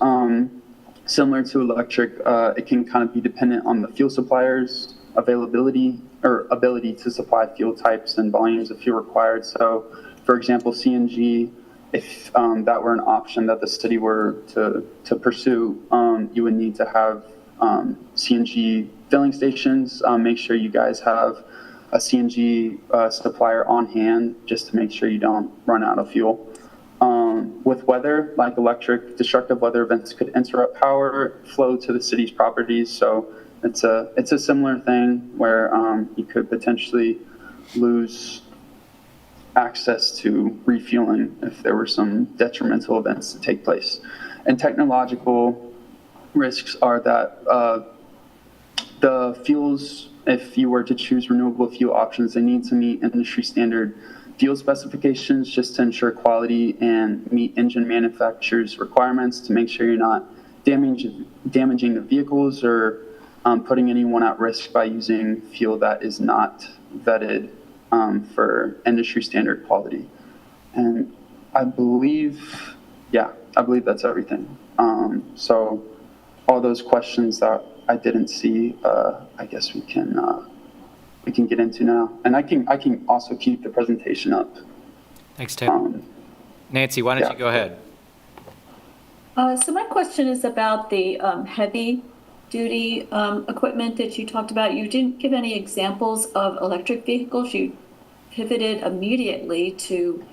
similar to electric, it can kind of be dependent on the fuel suppliers' availability or ability to supply fuel types and volumes of fuel required. So, for example, CNG, if that were an option that the city were to pursue, you would need to have CNG filling stations. Make sure you guys have a CNG supplier on hand just to make sure you don't run out of fuel. With weather, like electric, destructive weather events could interrupt power flow to the city's properties. So it's a similar thing where you could potentially lose access to refueling if there were some detrimental events to take place. And technological risks are that the fuels, if you were to choose renewable fuel options, they need to meet industry standard fuel specifications just to ensure quality and meet engine manufacturers' requirements to make sure you're not damaging the vehicles or putting anyone at risk by using fuel that is not vetted for industry standard quality. And I believe that's everything. So all those questions that I didn't see, I guess we can get into now, and I can also keep the presentation up. Thanks, Tim. Nancy, why don't you go ahead? So my question is about the heavy duty equipment that you talked about. You didn't give any examples of electric vehicles. You pivoted immediately to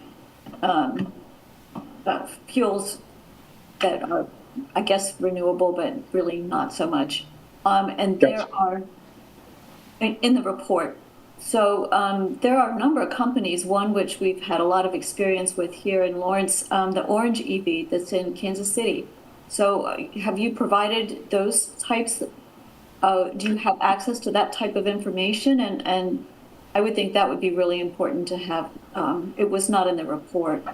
fuels that are, I guess, renewable, but really not so much. And there are, in the report, so there are a number of companies, one which we've had a lot of experience with here in Lawrence, the Orange EV that's in Kansas City. So have you provided those types? Do you have access to that type of information? And I would think that would be really important to have. It was not in the report.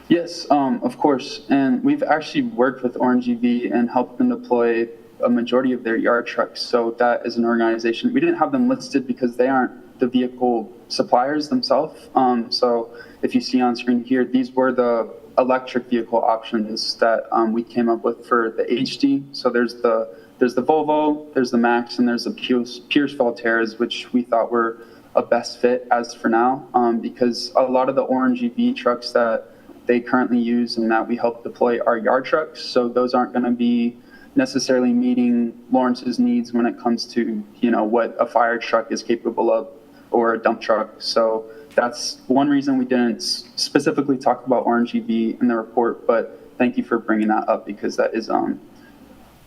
Yes, of course. And we've actually worked with Orange EV and helped them deploy a majority of their yard trucks. So that is an organization. We didn't have them listed because they aren't the vehicle suppliers themselves. So if you see on screen here, these were the electric vehicle options that we came up with for the HD. So there's the Volvo, there's the Max, and there's the Pierce Valteras, which we thought were a best fit as for now, because a lot of the Orange EV trucks that they currently use and that we help deploy are yard trucks. So those aren't going to be necessarily meeting Lawrence's needs when it comes to, what a fire truck is capable of or a dump truck. So that's one reason we didn't specifically talk about Orange EV in the report, but thank you for bringing that up because that is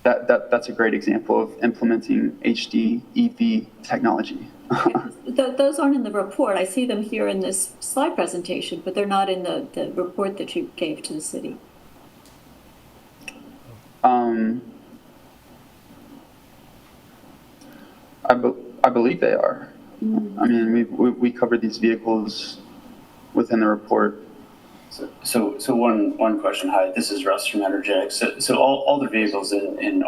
that's a great example of implementing HD EV technology. Those aren't in the report. I see them here in this slide presentation, but they're not in the report that you gave to the city. I believe they are. I mean, we covered these vehicles within the report. So one question. Hi, this is Russ from Energetics. So all the vehicles in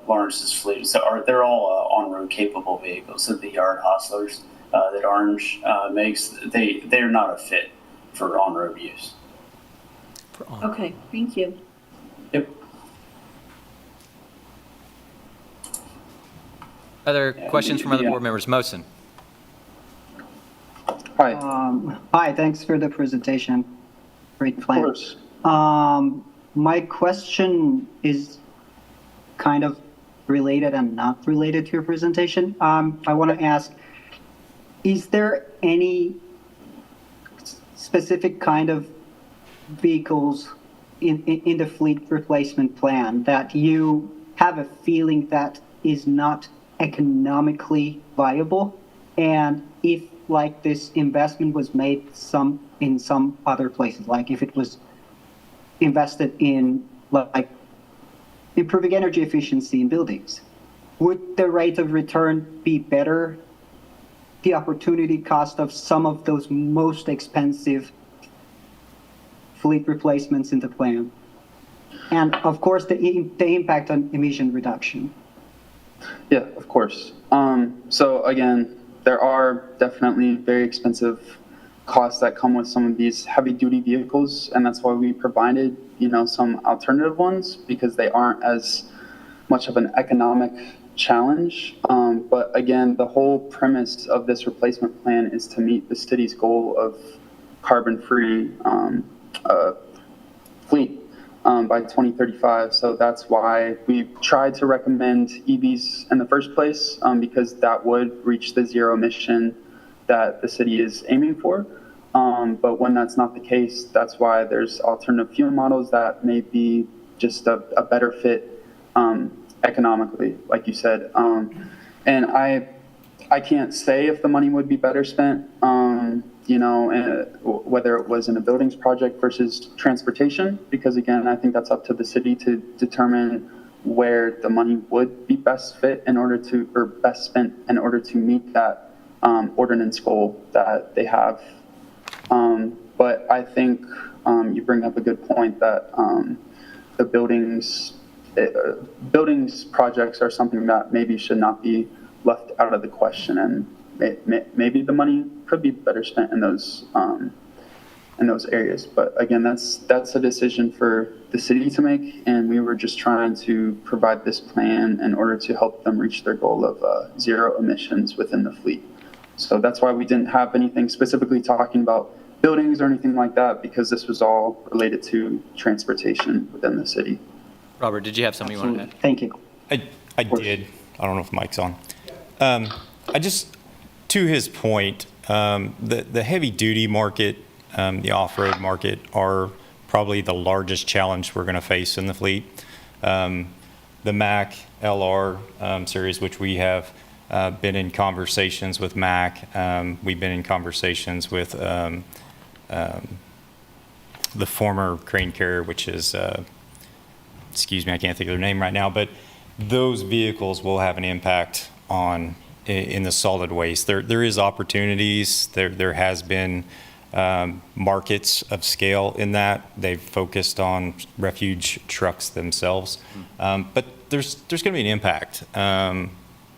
Lawrence's fleet, they're all on-road capable vehicles. So the yard hostlers that Orange makes, they're not a fit for on-road use. Okay, thank you. Yep. Other questions from other board members? Mohsen. Hi. Hi, thanks for the presentation. Great plan. Of course. My question is kind of related and not related to your presentation. I want to ask, is there any specific kind of vehicles in the fleet replacement plan that you have a feeling that is not economically viable? And if like this investment was made in some other places, like if it was invested in like improving energy efficiency in buildings, would the rate of return be better? The opportunity cost of some of those most expensive fleet replacements in the plan, and of course the impact on emission reduction. Yeah, of course. So again, there are definitely very expensive costs that come with some of these heavy duty vehicles, and that's why we provided, some alternative ones, because they aren't as much of an economic challenge. But again, the whole premise of this replacement plan is to meet the city's goal of carbon-free fleet by 2035. So that's why we tried to recommend EVs in the first place, because that would reach the zero emission that the city is aiming for. But when that's not the case, that's why there's alternative fuel models that may be just a better fit economically, like you said. And I can't say if the money would be better spent, whether it was in a buildings project versus transportation, because again, I think that's up to the city to determine where the money would be best fit or best spent in order to meet that ordinance goal that they have. But I think you bring up a good point that the buildings projects are something that maybe should not be left out of the question, and maybe the money could be better spent in those areas. But again, that's a decision for the city to make, and we were just trying to provide this plan in order to help them reach their goal of zero emissions within the fleet. So that's why we didn't have anything specifically talking about buildings or anything like that, because this was all related to transportation within the city. Robert, did you have something you wanted to add? Thank you. I did. I don't know if Mike's on. To his point, the heavy duty market, the off-road market are probably the largest challenge we're going to face in the fleet. The Mack LR series, which we have been in conversations with Mack. We've been in conversations with the former crane carrier, which is, excuse me, I can't think of their name right now, but those vehicles will have an impact in the solid waste. There is opportunities. There has been markets of scale in that. They've focused on refuge trucks themselves, but there's going to be an impact.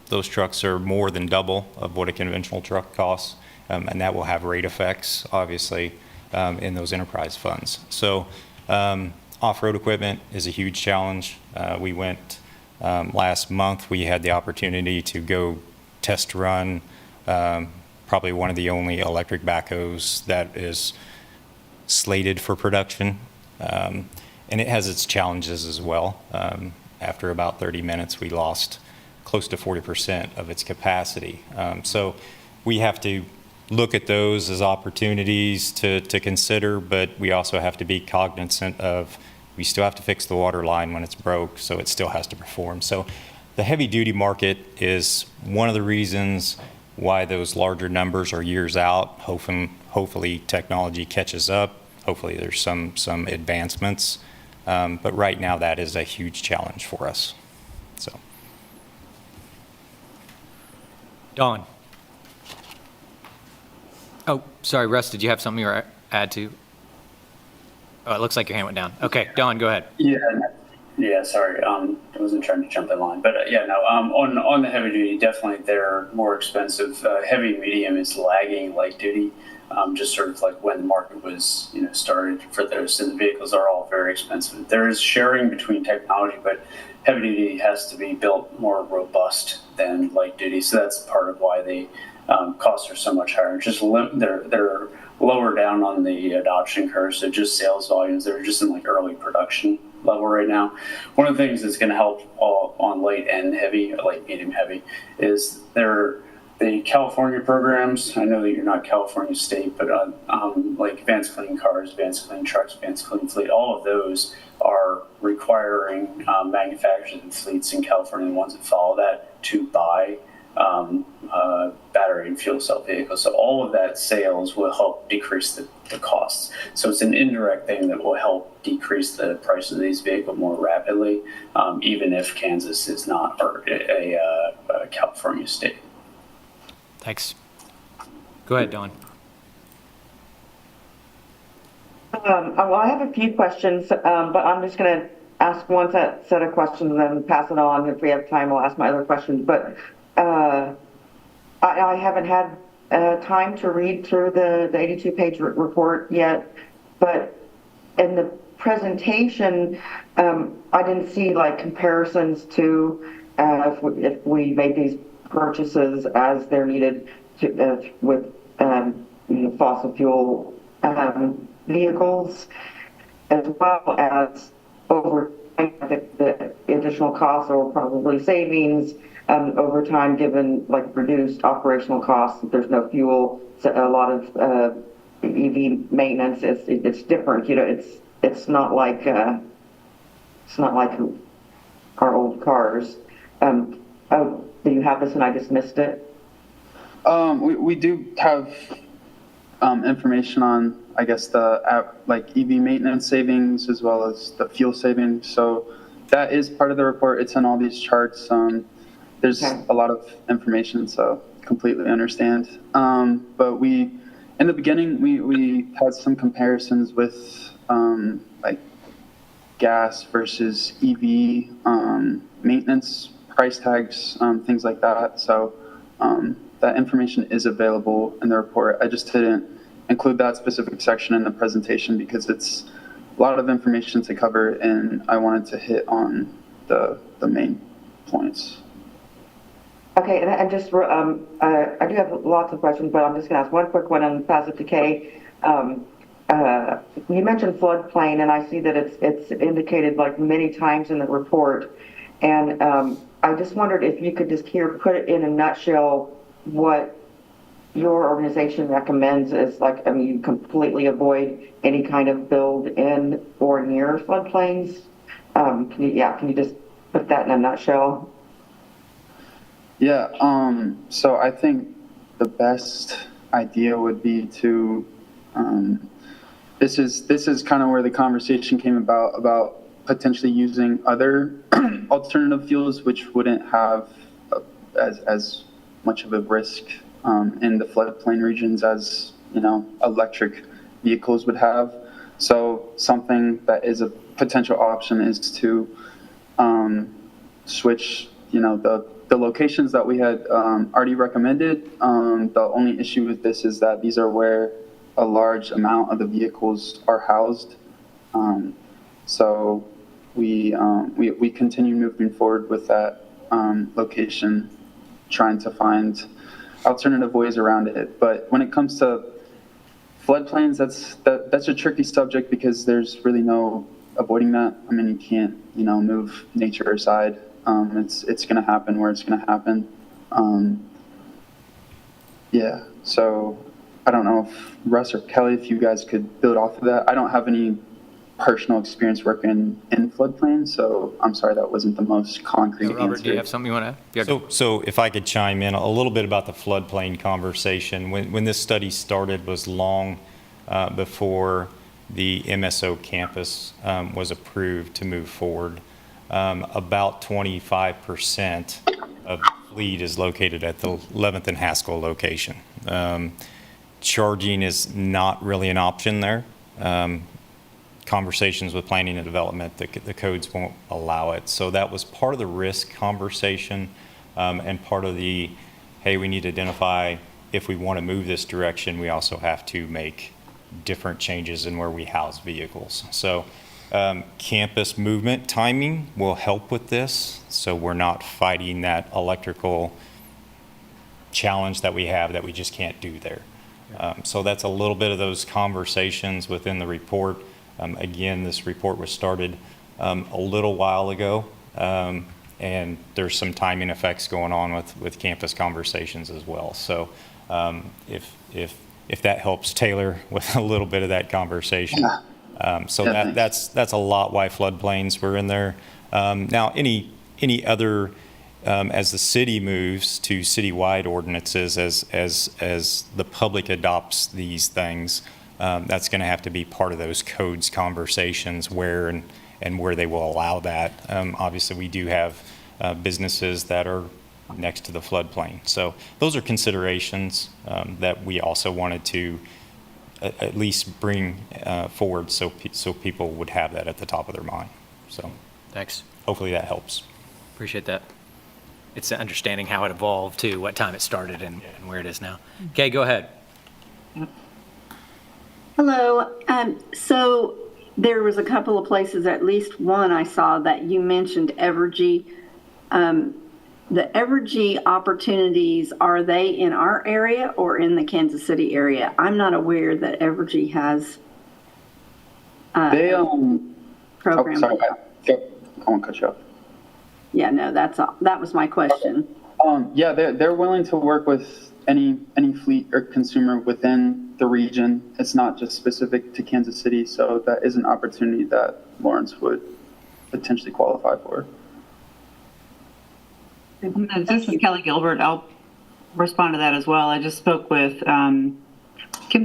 Those trucks are more than double of what a conventional truck costs, and that will have rate effects, obviously, in those enterprise funds. So off-road equipment is a huge challenge. We went last month, we had the opportunity to go test run probably one of the only electric backhoes that is slated for production. And it has its challenges as well. After about 30 minutes, we lost close to 40% of its capacity. So we have to look at those as opportunities to consider, but we also have to be cognizant of we still have to fix the water line when it's broke, so it still has to perform. So the heavy duty market is one of the reasons why those larger numbers are years out. Hopefully technology catches up. Hopefully there's some advancements. But right now that is a huge challenge for us. So. Dawn. Oh, sorry, Russ, did you have something you were add to? Oh, it looks like your hand went down. Okay, Don, go ahead. Yeah, sorry. I wasn't trying to jump in line, but on the heavy duty, definitely they're more expensive. Heavy medium is lagging light duty, just sort of like when the market was started for those. And the vehicles are all very expensive. There is sharing between technology, but heavy duty has to be built more robust than light duty. So that's part of why the costs are so much higher. Just they're lower down on the adoption curve. So just sales volumes, they're just in like early production level right now. One of the things that's going to help on light and heavy, light, medium, heavy, is the California programs. I know that you're not California state, but like advanced clean cars, advanced clean trucks, advanced clean fleet, all of those are requiring manufacturers and fleets in California, the ones that follow that, to buy battery and fuel cell vehicles. So all of that sales will help decrease the costs. So it's an indirect thing that will help decrease the price of these vehicles more rapidly, even if Kansas is not a California state. Thanks. Go ahead, Don. Well, I have a few questions, but I'm just going to ask one set of questions and then pass it on. If we have time, I'll ask my other questions. But I haven't had time to read through the 82-page report yet, but in the presentation, I didn't see like comparisons to if we made these purchases as they're needed to, with fossil fuel vehicles, as well as over time, the additional costs or probably savings over time, given like reduced operational costs. There's no fuel, so a lot of EV maintenance. It's different. It's not like our old cars. Oh, do you have this and I just missed it? We do have information on, I guess, the like EV maintenance savings as well as the fuel savings. So that is part of the report. It's in all these charts. There's a lot of information, so completely understand. But in the beginning, we had some comparisons with like gas versus EV maintenance price tags, things like that. So that information is available in the report. I just didn't include that specific section in the presentation because it's a lot of information to cover, and I wanted to hit on the main points. Okay, and just I do have lots of questions, but I'm just going to ask one quick one and pass it to Kay. You mentioned floodplain, and I see that it's indicated like many times in the report, and I just wondered if you could just put it in a nutshell what your organization recommends is like. I mean, you completely avoid any kind of build in or near floodplains. Can you just put that in a nutshell? Yeah, so I think the best idea would be to, this is kind of where the conversation came about potentially using other alternative fuels, which wouldn't have as much of a risk in the floodplain regions as, electric vehicles would have. So something that is a potential option is to switch, the locations that we had already recommended. The only issue with this is that these are where a large amount of the vehicles are housed. So we continue moving forward with that location, trying to find alternative ways around it. But when it comes to floodplains, that's a tricky subject because there's really no avoiding that. I mean, you can't, move nature aside. It's going to happen where it's going to happen. So I don't know if Russ or Kelly, if you guys could build off of that. I don't have any personal experience working in floodplains, so I'm sorry that wasn't the most concrete Robert, answer. do you have something you want to add? So if I could chime in a little bit about the floodplain conversation. When this study started was long before the MSO campus was approved to move forward. About 25% of the fleet is located at the 11th and Haskell location. Charging is not really an option there. conversations with planning and development, the codes won't allow it. So that was part of the risk conversation, and part of the, hey, we need to identify if we want to move this direction, we also have to make different changes in where we house vehicles. So campus movement timing will help with this, so we're not fighting that electrical challenge that we have that we just can't do there. So that's a little bit of those conversations within the report. Again, this report was started a little while ago, and there's some timing effects going on with campus conversations as well. So if that helps Taylor with a little bit of that conversation. So that's a lot why floodplains were in there. Now, any other, as the city moves to citywide ordinances, as the public adopts these things, that's going to have to be part of those codes conversations where and where they will allow that. Obviously, we do have businesses that are next to the floodplain. So those are considerations that we also wanted to at least bring forward so people would have that at the top of their mind. So Thanks. hopefully that helps. Appreciate that. It's understanding how it evolved to what time it started and where it is now. Okay, go ahead. Hello. So there was a couple of places, at least one I saw, that you mentioned Evergy. The Evergy opportunities, are they in our area or in the Kansas City area? I'm not aware that Evergy has They program. Oh, sorry, I won't cut you off. Yeah, no, that's all. That was my question. Yeah, they're willing to work with any fleet or consumer within the region. It's not just specific to Kansas City, so that is an opportunity that Lawrence would potentially qualify for. This is Kelly Gilbert. I'll respond to that as well. I just spoke with Kim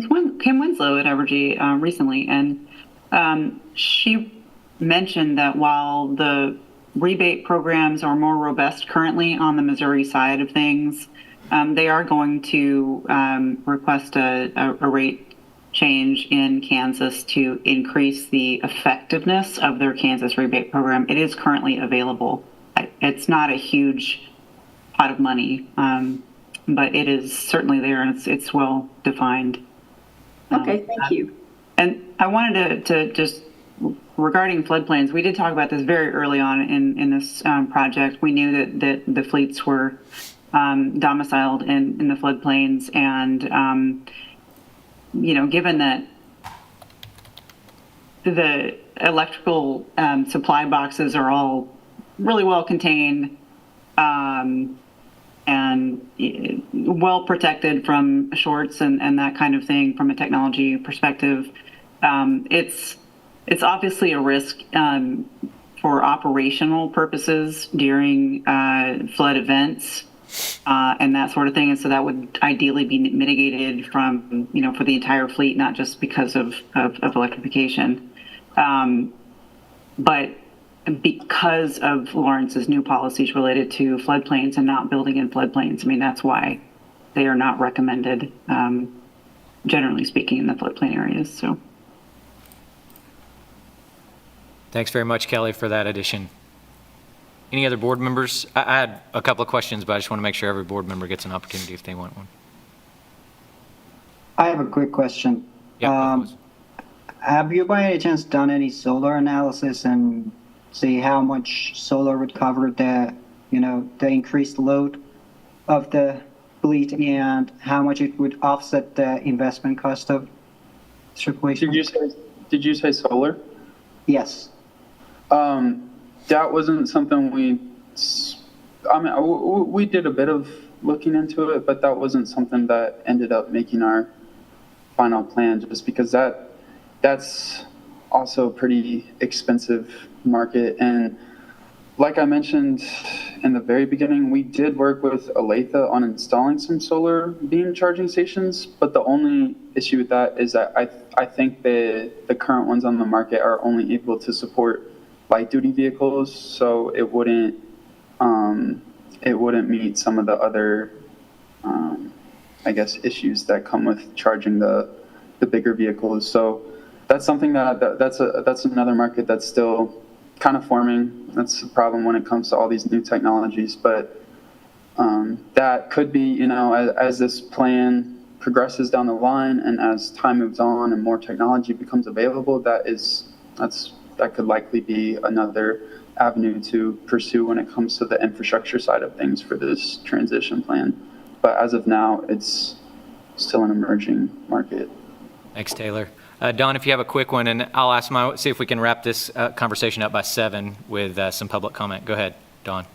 Winslow at Evergy recently, and she mentioned that while the rebate programs are more robust currently on the Missouri side of things, they are going to request a rate change in Kansas to increase the effectiveness of their Kansas rebate program. It is currently available. It's not a huge pot of money, but it is certainly there, and it's well defined. Okay, thank you. And I wanted to just, regarding floodplains, we did talk about this very early on in this project. We knew that the fleets were domiciled in the floodplains, and given that the electrical supply boxes are all really well contained and well protected from shorts and that kind of thing from a technology perspective, it's obviously a risk for operational purposes during flood events and that sort of thing. And so that would ideally be mitigated from, for the entire fleet, not just because of electrification. But because of Lawrence's new policies related to floodplains and not building in floodplains, that's why they are not recommended, generally speaking, in the floodplain areas. So. Thanks very much, Kelly, for that addition. Any other board members? I had a couple of questions, but I just want to make sure every board member gets an opportunity if they want one. I have a quick question. Yeah, have you by any chance done any solar analysis and see how much solar would cover the increased load of the fleet and how much it would offset the investment cost of this replacement? Did you say solar? Yes. That wasn't something we did a bit of looking into it, but that wasn't something that ended up making our final plan, just because that's also a pretty expensive market. And like I mentioned in the very beginning, we did work with Olathe on installing some solar beam charging stations, but the only issue with that is that I think the current ones on the market are only able to support light duty vehicles, so it wouldn't meet some of the other issues that come with charging the bigger vehicles. So that's something that's another market that's still kind of forming. That's the problem when it comes to all these new technologies. But that could be, you know, as this plan progresses down the line and as time moves on and more technology becomes available, that could likely be another avenue to pursue when it comes to the infrastructure side of things for this transition plan. But as of now, it's still an emerging market. Thanks, Taylor. Don, if you have a quick one, and I'll ask see if we can wrap this conversation up by 7 with some public comment. Go ahead, Don.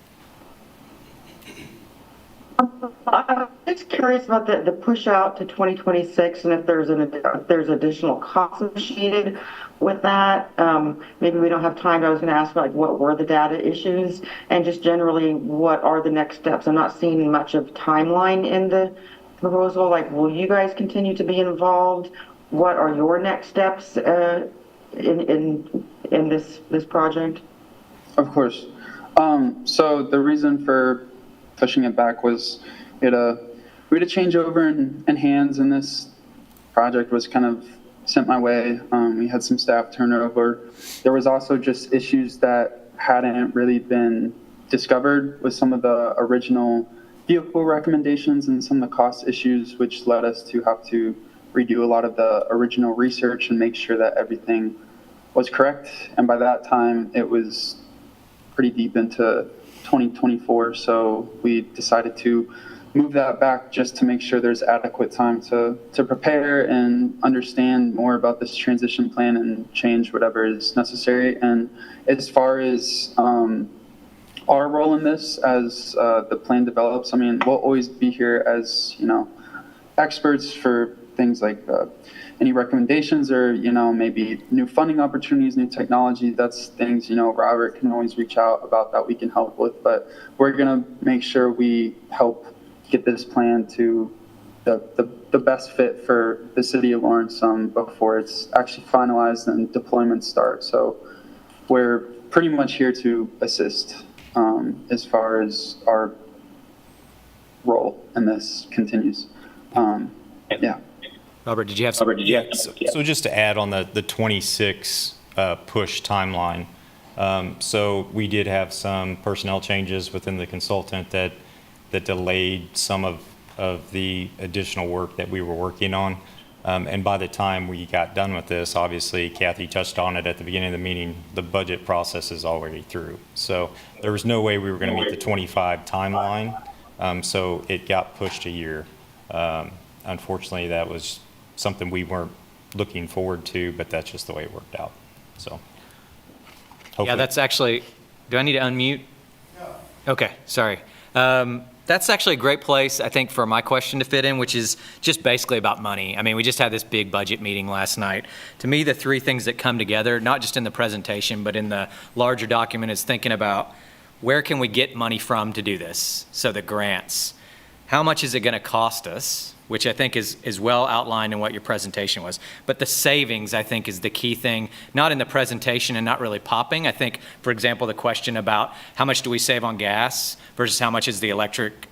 I'm just curious about the push out to 2026 and if there's additional costs associated with that. Maybe we don't have time. I was going to ask like what were the data issues and just generally what are the next steps. I'm not seeing much of timeline in the proposal. Like, will you guys continue to be involved? What are your next steps in this project? Of course. So the reason for pushing it back was we had a changeover in hands, and this project was kind of sent my way. We had some staff turnover. There was also just issues that hadn't really been discovered with some of the original vehicle recommendations and some of the cost issues, which led us to have to redo a lot of the original research and make sure that everything was correct. And by that time, it was pretty deep into 2024. So we decided to move that back just to make sure there's adequate time to prepare and understand more about this transition plan and change whatever is necessary. And as far as our role in this as the plan develops, I mean, we'll always be here as, you know, experts for things like any recommendations or, you know, maybe new funding opportunities, new technology. That's things, you know, Robert can always reach out about that we can help with. But we're going to make sure we help get this plan to the best fit for the city of Lawrence before it's actually finalized and deployment starts. So we're pretty much here to assist as far as our role in this continues. Yeah. Robert, did you have something? So just to add on the 26 push timeline. So we did have some personnel changes within the consultant that delayed some of the additional work that we were working on. And by the time we got done with this, obviously Kathy touched on it at the beginning of the meeting, the budget process is already through. So there was no way we were going to meet the 25 timeline. So it got pushed a year. Unfortunately, that was something we weren't looking forward to, but that's just the way it worked out. So yeah, that's actually, do I need to unmute? No. Okay, sorry. That's actually a great place, I think, for my question to fit in, which is just basically about money. I mean, we just had this big budget meeting last night. To me, the three things that come together, not just in the presentation, but in the larger document, is thinking about where can we get money from to do this? So the grants. How much is it going to cost us? Which I think is well outlined in what your presentation was. But the savings, I think, is the key thing, not in the presentation and not really popping. I think, for example, the question about how much do we save on gas versus how much is the electric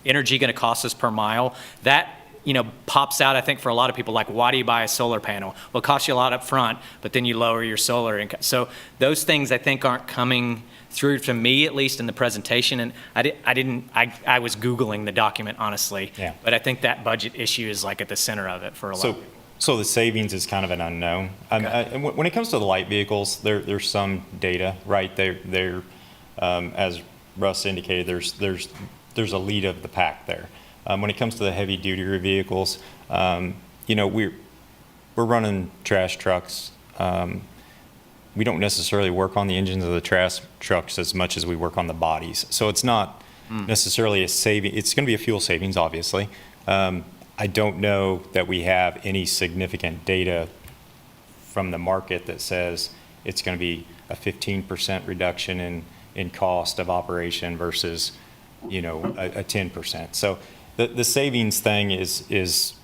energy going to cost us per mile, that, you know, pops out, I think, for a lot of people, like, why do you buy a solar panel? Well, it costs you a lot up front, but then you lower your solar income. So those things, I think, aren't coming through to me, at least in the presentation. And I was Googling the document, honestly. Yeah. But I think that budget issue is like at the center of it for a lot of people. So the savings is kind of an unknown. Okay. When it comes to the light vehicles, there's some data, right? They're as Russ indicated, there's a lead of the pack there. When it comes to the heavy duty vehicles, you know, we're running trash trucks. We don't necessarily work on the engines of the trash trucks as much as we work on the bodies. So it's not necessarily a saving. It's going to be a fuel savings, obviously. I don't know that we have any significant data from the market that says it's going to be a 15% reduction in cost of operation versus, you know, a 10%. So the savings thing is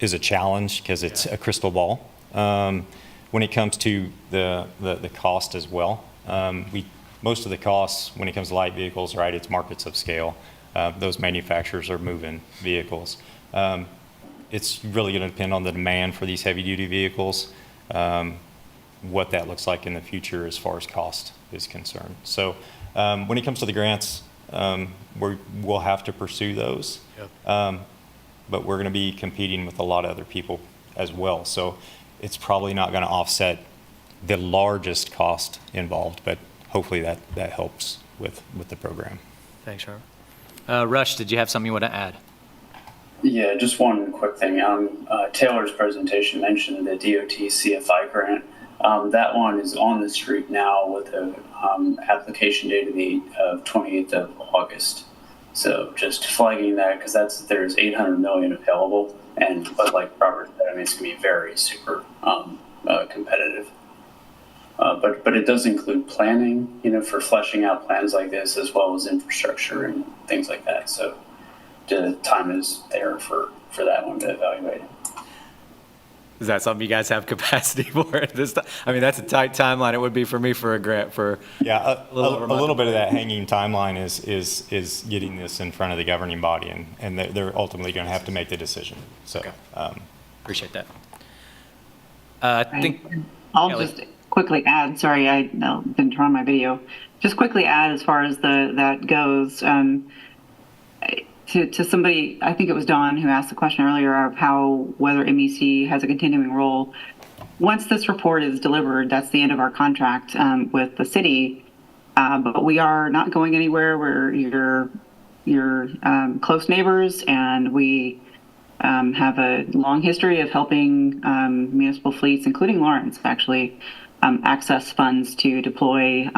a challenge because it's a crystal ball. When it comes to the cost as well, most of the costs when it comes to light vehicles, right, it's markets of scale. Those manufacturers are moving vehicles. It's really going to depend on the demand for these heavy duty vehicles. what that looks like in the future as far as cost is concerned. So when it comes to the grants, we'll have to pursue those. Yep. But we're going to be competing with a lot of other people as well. So it's probably not going to offset the largest cost involved, but hopefully that helps with the program. Thanks, Robert. Rush, did you have something you want to add? Yeah, just one quick thing. Taylor's presentation mentioned the DOT CFI grant. That one is on the street now with the application date of 28th of August. So just flagging that because there's $800 million available, but like Robert said, I mean it's gonna be very super competitive. But it does include planning, for fleshing out plans like this, as well as infrastructure and things like that. So the time is there for that one to evaluate. Is that something you guys have capacity for at this time? I mean, that's a tight timeline. It would be for me for a grant for a little bit of that hanging timeline is getting this in front of the governing body, and they're ultimately going to have to make the decision. So okay. Appreciate that. I think I'll just quickly add. Sorry, I didn't turn on my video. Just quickly add as far as that goes. To somebody, I think it was Dawn who asked the question earlier of whether MEC has a continuing role. Once this report is delivered, that's the end of our contract with the city. But we are not going anywhere. We're your close neighbors, and we have a long history of helping municipal fleets, including Lawrence, actually, access funds to deploy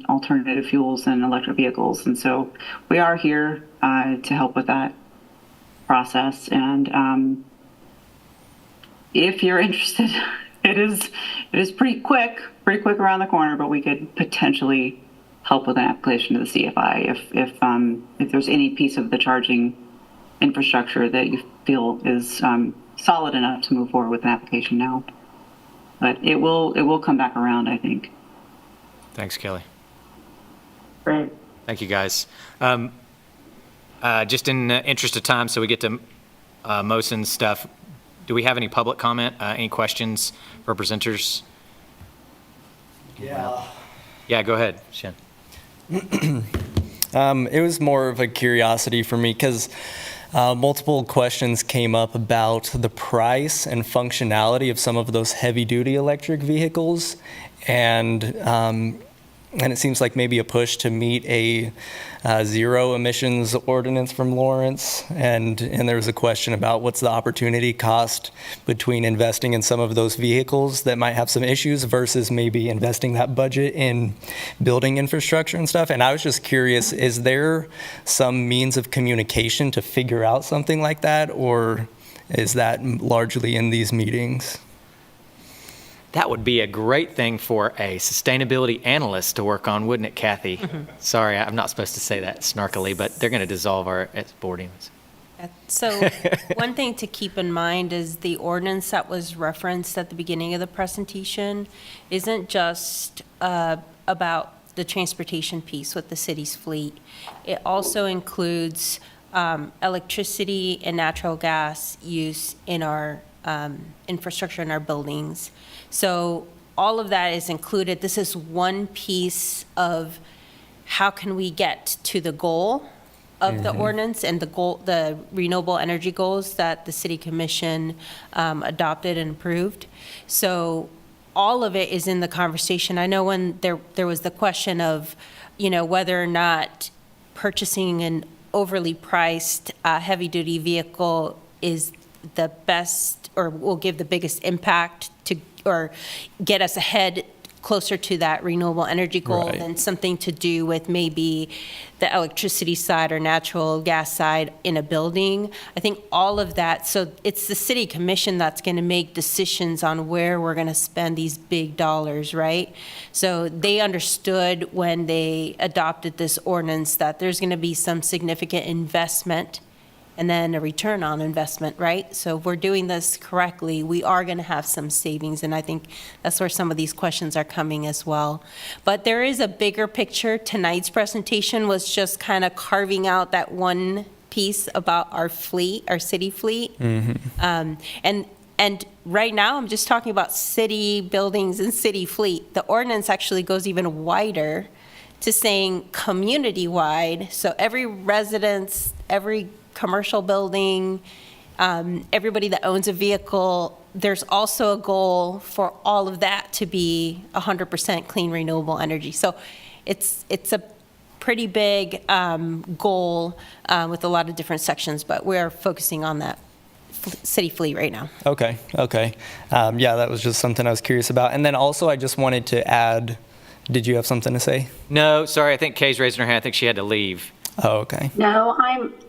alternative fuels and electric vehicles. And so we are here to help with that process. And if you're interested, it is pretty quick around the corner, but we could potentially help with an application to the CFI if there's any piece of the charging infrastructure that you feel is solid enough to move forward with an application now. But it will come back around, I think. Thanks, Kelly. Great. Thank you, guys. Just in the interest of time, so we get to Mohsen's stuff, do we have any public comment? Any questions for presenters? Yeah. Yeah, go ahead, Shen. It was more of a curiosity for me because multiple questions came up about the price and functionality of some of those heavy-duty electric vehicles, and it seems like maybe a push to meet a zero emissions ordinance from Lawrence, and there was a question about what's the opportunity cost between investing in some of those vehicles that might have some issues versus maybe investing that budget in building infrastructure and stuff. And I was just curious, is there some means of communication to figure out something like that, or is that largely in these meetings? That would be a great thing for a sustainability analyst to work on, wouldn't it, Kathy? Mm-hmm. Sorry, I'm not supposed to say that snarkily, but they're going to dissolve our board anyways. So one thing to keep in mind is the ordinance that was referenced at the beginning of the presentation isn't just about the transportation piece with the city's fleet. It also includes electricity and natural gas use in our infrastructure in our buildings. So all of that is included. This is one piece of how can we get to the goal of the ordinance and the renewable energy goals that the City Commission adopted and approved. So all of it is in the conversation. I know when there was the question of, whether or not purchasing an overly priced heavy-duty vehicle is the best or will give the biggest impact to or get us ahead closer to that renewable energy goal than something to do with maybe the electricity side or natural gas side in a building. I think all of that, so it's the City Commission that's going to make decisions on where we're going to spend these big dollars, right? So they understood when they adopted this ordinance that there's going to be some significant investment and then a return on investment, right? So if we're doing this correctly, we are going to have some savings, and I think that's where some of these questions are coming as well. But there is a bigger picture. Tonight's presentation was just kind of carving out that one piece about our fleet, our city fleet. Mm-hmm. And And right now, I'm just talking about city buildings and city fleet. The ordinance actually goes even wider to saying community-wide. So every residence, every commercial building, everybody that owns a vehicle, there's also a goal for all of that to be 100% clean, renewable energy. So it's a pretty big goal with a lot of different sections, but we're focusing on that city fleet right now. Okay. Yeah, that was just something I was curious about. And then also, I just wanted to add, did you have something to say? No, sorry, I think Kay's raising her hand. I think she had to leave. Oh, okay. No,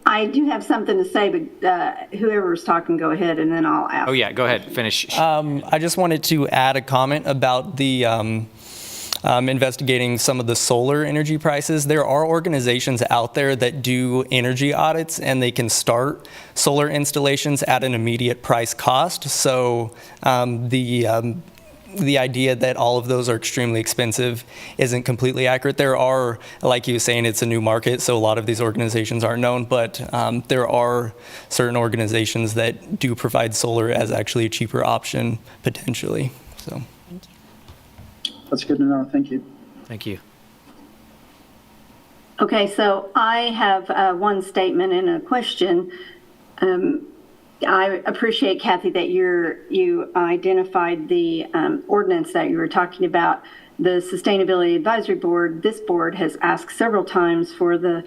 I do have something to say, but whoever's talking, go ahead, and then I'll ask. Oh, yeah, go ahead, finish. I just wanted to add a comment about the investigating some of the solar energy prices. There are organizations out there that do energy audits, and they can start solar installations at an immediate price cost. So the idea that all of those are extremely expensive isn't completely accurate. There are, like you were saying, it's a new market, so a lot of these organizations aren't known, but there are certain organizations that do provide solar as actually a cheaper option, potentially. So. That's good to know. Thank you. Thank you. Okay, so I have one statement and a question. I appreciate, Kathy, that you identified the ordinance that you were talking about. The Sustainability Advisory Board, this board has asked several times for the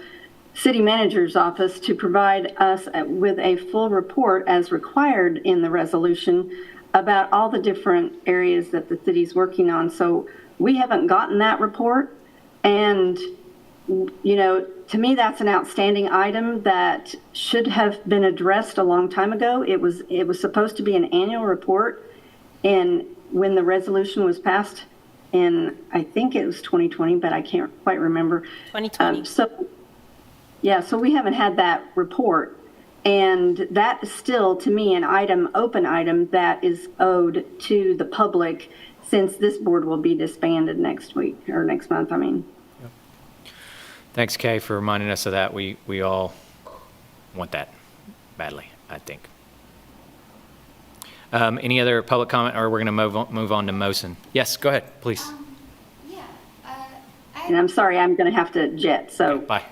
city manager's office to provide us with a full report as required in the resolution about all the different areas that the city's working on. So we haven't gotten that report. And, you know, to me, that's an outstanding item that should have been addressed a long time ago. It was supposed to be an annual report. And when the resolution was passed, and I think it was 2020, but I can't quite remember. 2020. So we haven't had that report. And that is still, to me, an open item that is owed to the public, since this board will be disbanded next week, or next month, I mean. Thanks, Kay, for reminding us of that. We all want that badly, I think. Any other public comment, or we're going to move on to Mohsen? Yes, go ahead, please. And I'm sorry, I'm going to have to jet, so. Okay, bye.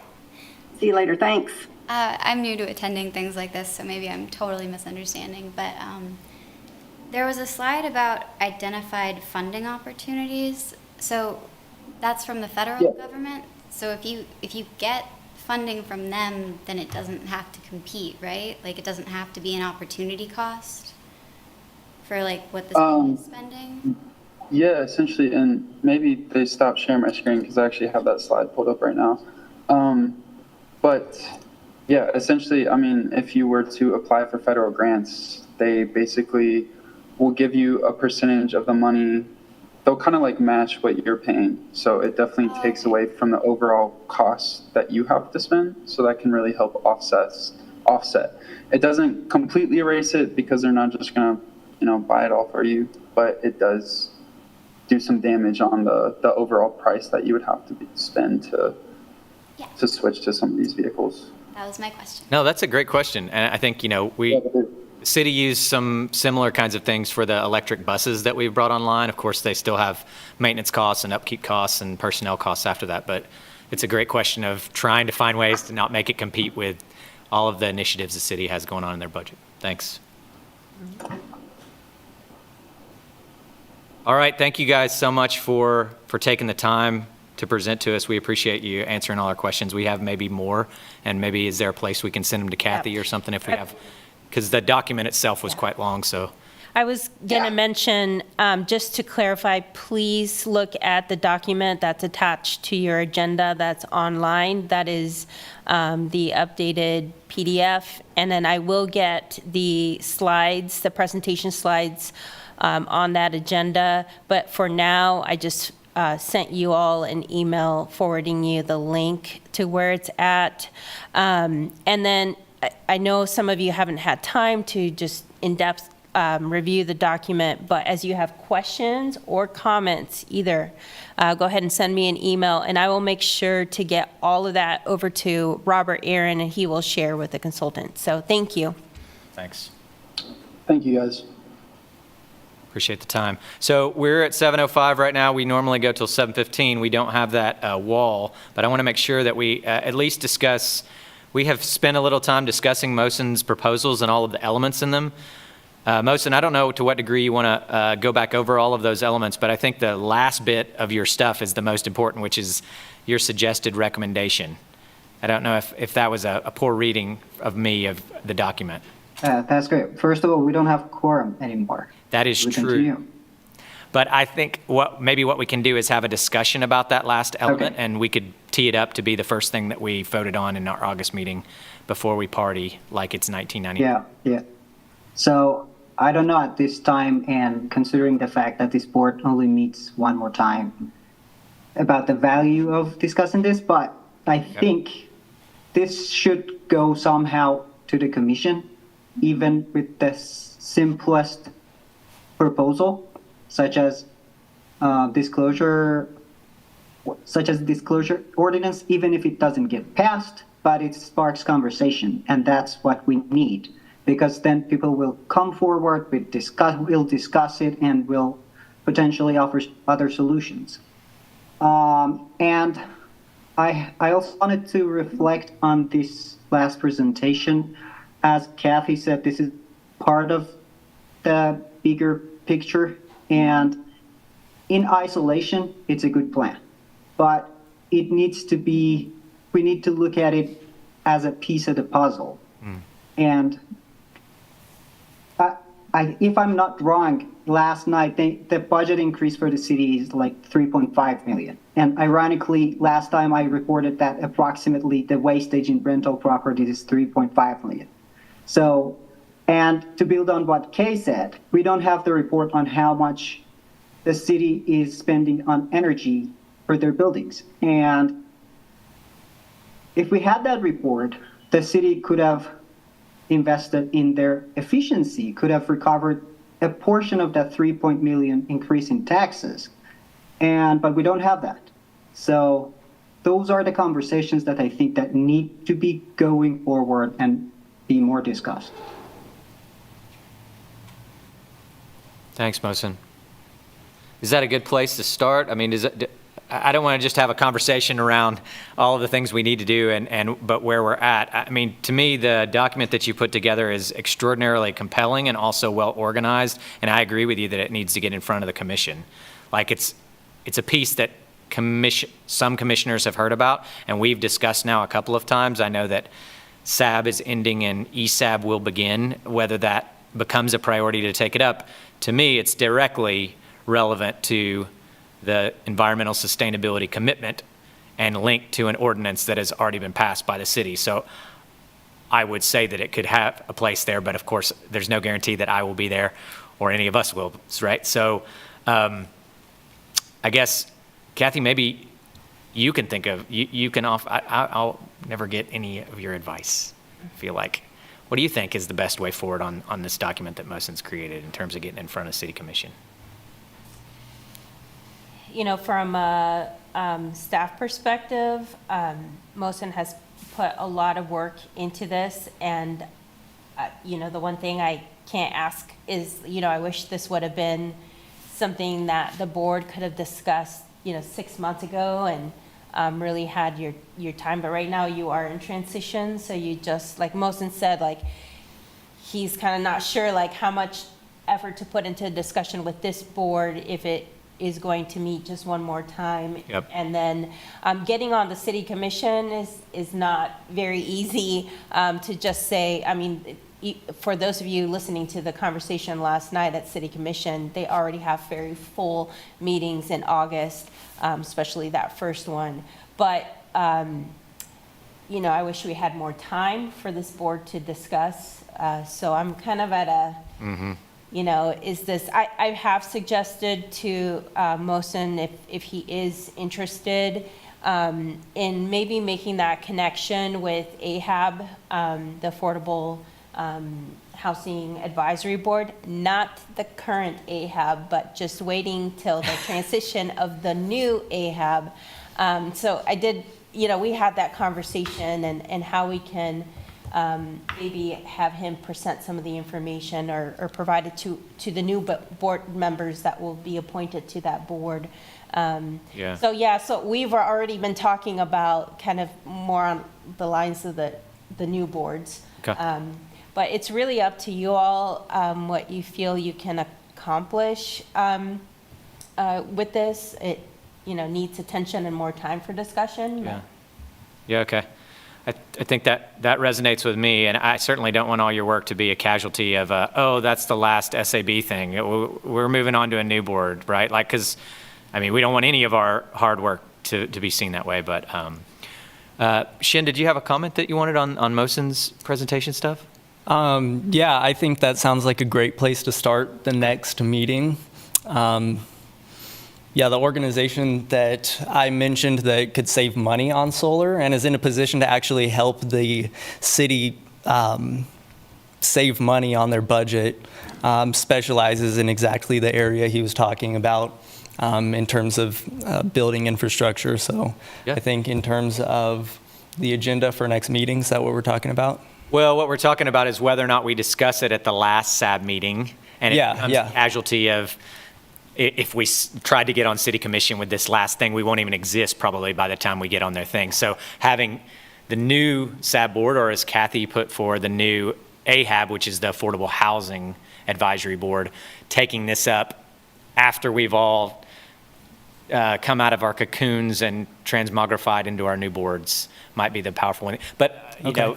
See you later, thanks. I'm new to attending things like this, so maybe I'm totally misunderstanding, but there was a slide about identified funding opportunities. So that's from the federal government. So if you get funding from them, then it doesn't have to compete, right? Like, it doesn't have to be an opportunity cost for like what the city is spending. Yeah, essentially, and maybe they stopped sharing my screen because I actually have that slide pulled up right now. But yeah, essentially, I mean, if you were to apply for federal grants, they basically will give you a percentage of the money. They'll kind of like match what you're paying. So it definitely takes away from the overall cost that you have to spend. So that can really help offset. It doesn't completely erase it because they're not just going to, buy it all for you, but it does do some damage on the overall price that you would have to spend to switch to some of these vehicles. That was my question. No, that's a great question. And I think, the city used some similar kinds of things for the electric buses that we've brought online. Of course, they still have maintenance costs and upkeep costs and personnel costs after that. But it's a great question of trying to find ways to not make it compete with all of the initiatives the city has going on in their budget. Thanks. All right. Thank you guys so much for taking the time to present to us. We appreciate you answering all our questions. We have maybe more, and maybe is there a place we can send them to Kathy or something if we have, because the document itself was quite long, so. I was going to mention, just to clarify, please look at the document that's attached to your agenda that's online. That is the updated PDF. And then I will get the slides, the presentation slides on that agenda. But for now, I just sent you all an email forwarding you the link to where it's at. And then I know some of you haven't had time to just in-depth review the document, but as you have questions or comments, either go ahead and send me an email, and I will make sure to get all of that over to Robert Aaron, and he will share with the consultant. So thank you. Thanks. Thank you, guys. Appreciate the time. So we're at 7:05 right now. We normally go till 7:15. We don't have that wall, but I want to make sure that we at least discuss. We have spent a little time discussing Mohsen's proposals and all of the elements in them. Mohsen, I don't know to what degree you want to go back over all of those elements, but I think the last bit of your stuff is the most important, which is your suggested recommendation. I don't know if that was a poor reading of me of the document. That's great. First of all, we don't have quorum anymore. That is We true. continue. But I think maybe what we can do is have a discussion about that last element, and we could tee it up to be the first thing that we voted on in our August meeting before we party like it's 1990. Yeah. So I don't know at this time, and considering the fact that this board only meets one more time, about the value of discussing this, but I think this should go somehow to the commission, even with the simplest proposal, such as disclosure ordinance, even if it doesn't get passed, but it sparks conversation, and that's what we need, because then people will come forward, we'll discuss it, and will potentially offer other solutions. And I also wanted to reflect on this last presentation. As Kathy said, this is part of the bigger picture, and in isolation, it's a good plan. But we need to look at it as a piece of the puzzle. And if I'm not wrong, last night, the budget increase for the city is like 3.5 million. And ironically, last time I reported that approximately the wastage in rental properties is 3.5 million. So, and to build on what Kay said, we don't have the report on how much the city is spending on energy for their buildings. And if we had that report, the city could have invested in their efficiency, could have recovered a portion of that 3 million increase in taxes. But we don't have that. So those are the conversations that I think that need to be going forward and be more discussed. Thanks, Mohsen. Is that a good place to start? I mean, I don't want to just have a conversation around all of the things we need to do, but where we're at. I mean, to me, the document that you put together is extraordinarily compelling and also well organized, and I agree with you that it needs to get in front of the commission. Like it's a piece that some commissioners have heard about, and we've discussed now a couple of times. I know that SAB is ending and ESAB will begin. Whether that becomes a priority to take it up, to me, it's directly relevant to the environmental sustainability commitment and linked to an ordinance that has already been passed by the city. So I would say that it could have a place there, but of course, there's no guarantee that I will be there or any of us will, right? So I guess, Kathy, maybe you can think of, you can offer, I'll never get any of your advice, I feel like. What do you think is the best way forward on this document that Mohsen's created in terms of getting in front of City Commission? You know, from a staff perspective, Mohsen has put a lot of work into this, and you know, the one thing I can't ask is, you know, I wish this would have been something that the board could have discussed, you know, 6 months ago and really had your time. But right now you are in transition, so you just, like Mohsen said, like he's kind of not sure like how much effort to put into a discussion with this board if it is going to meet just one more time. Yep. And then getting on the city commission is not very easy to just say. I mean, for those of you listening to the conversation last night at city commission, they already have very full meetings in August, especially that first one. But you know, I wish we had more time for this board to discuss. So I'm kind of at a you know, is this, I have suggested to Mohsen if he is interested in maybe making that connection with AHAB, the Affordable Housing Advisory Board, not the current AHAB, but just waiting till the transition of the new AHAB. So I did, you know, we had that conversation and how we can maybe have him present some of the information or provide it to the new board members that will be appointed to that board. Yeah. So we've already been talking about kind of more on the lines of the new boards. Okay. But it's really up to you all, what you feel you can accomplish with this. It, needs attention and more time for discussion. Yeah. Yeah, okay. I think that resonates with me, and I certainly don't want all your work to be a casualty of, that's the last SAB thing. We're moving on to a new board, right? Like, because, we don't want any of our hard work to be seen that way, but Shin, did you have a comment that you wanted on Mohsen's presentation stuff? Yeah, I think that sounds like a great place to start the next meeting. Yeah, the organization that I mentioned that could save money on solar and is in a position to actually help the city save money on their budget specializes in exactly the area he was talking about in terms of building infrastructure. So yeah. I think in terms of the agenda for next meeting, is that what we're talking about? Well, what we're talking about is whether or not we discuss it at the last SAB meeting, and it becomes a casualty of, if we tried to get on city commission with this last thing, we won't even exist probably by the time we get on their thing. So having the new SAB board, or as Kathy put forward, the new AHAB, which is the Affordable Housing Advisory Board, taking this up after we've all come out of our cocoons and transmogrified into our new boards might be the powerful one. But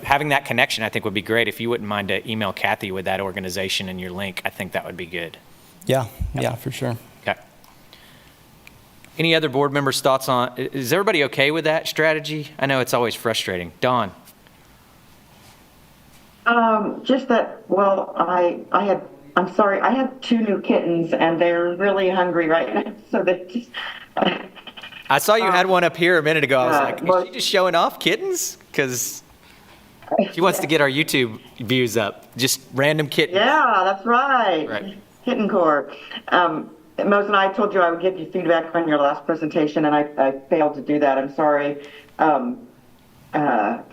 having that connection, I think, would be great. If you wouldn't mind to email Kathy with that organization and your link, I think that would be good. Yeah, for sure. Okay. Any other board members' thoughts on, is everybody okay with that strategy? I know it's always frustrating. Dawn? Just that, I'm sorry, I have 2 new kittens and they're really hungry right now, so they just... I saw you had one up here a minute ago. I was like, is she just showing off kittens? Because she wants to get our YouTube views up. Just random kittens. Yeah, that's right. Right. Kitten Corps. Mohsen, I told you I would give you feedback on your last presentation, and I failed to do that. I'm sorry. And I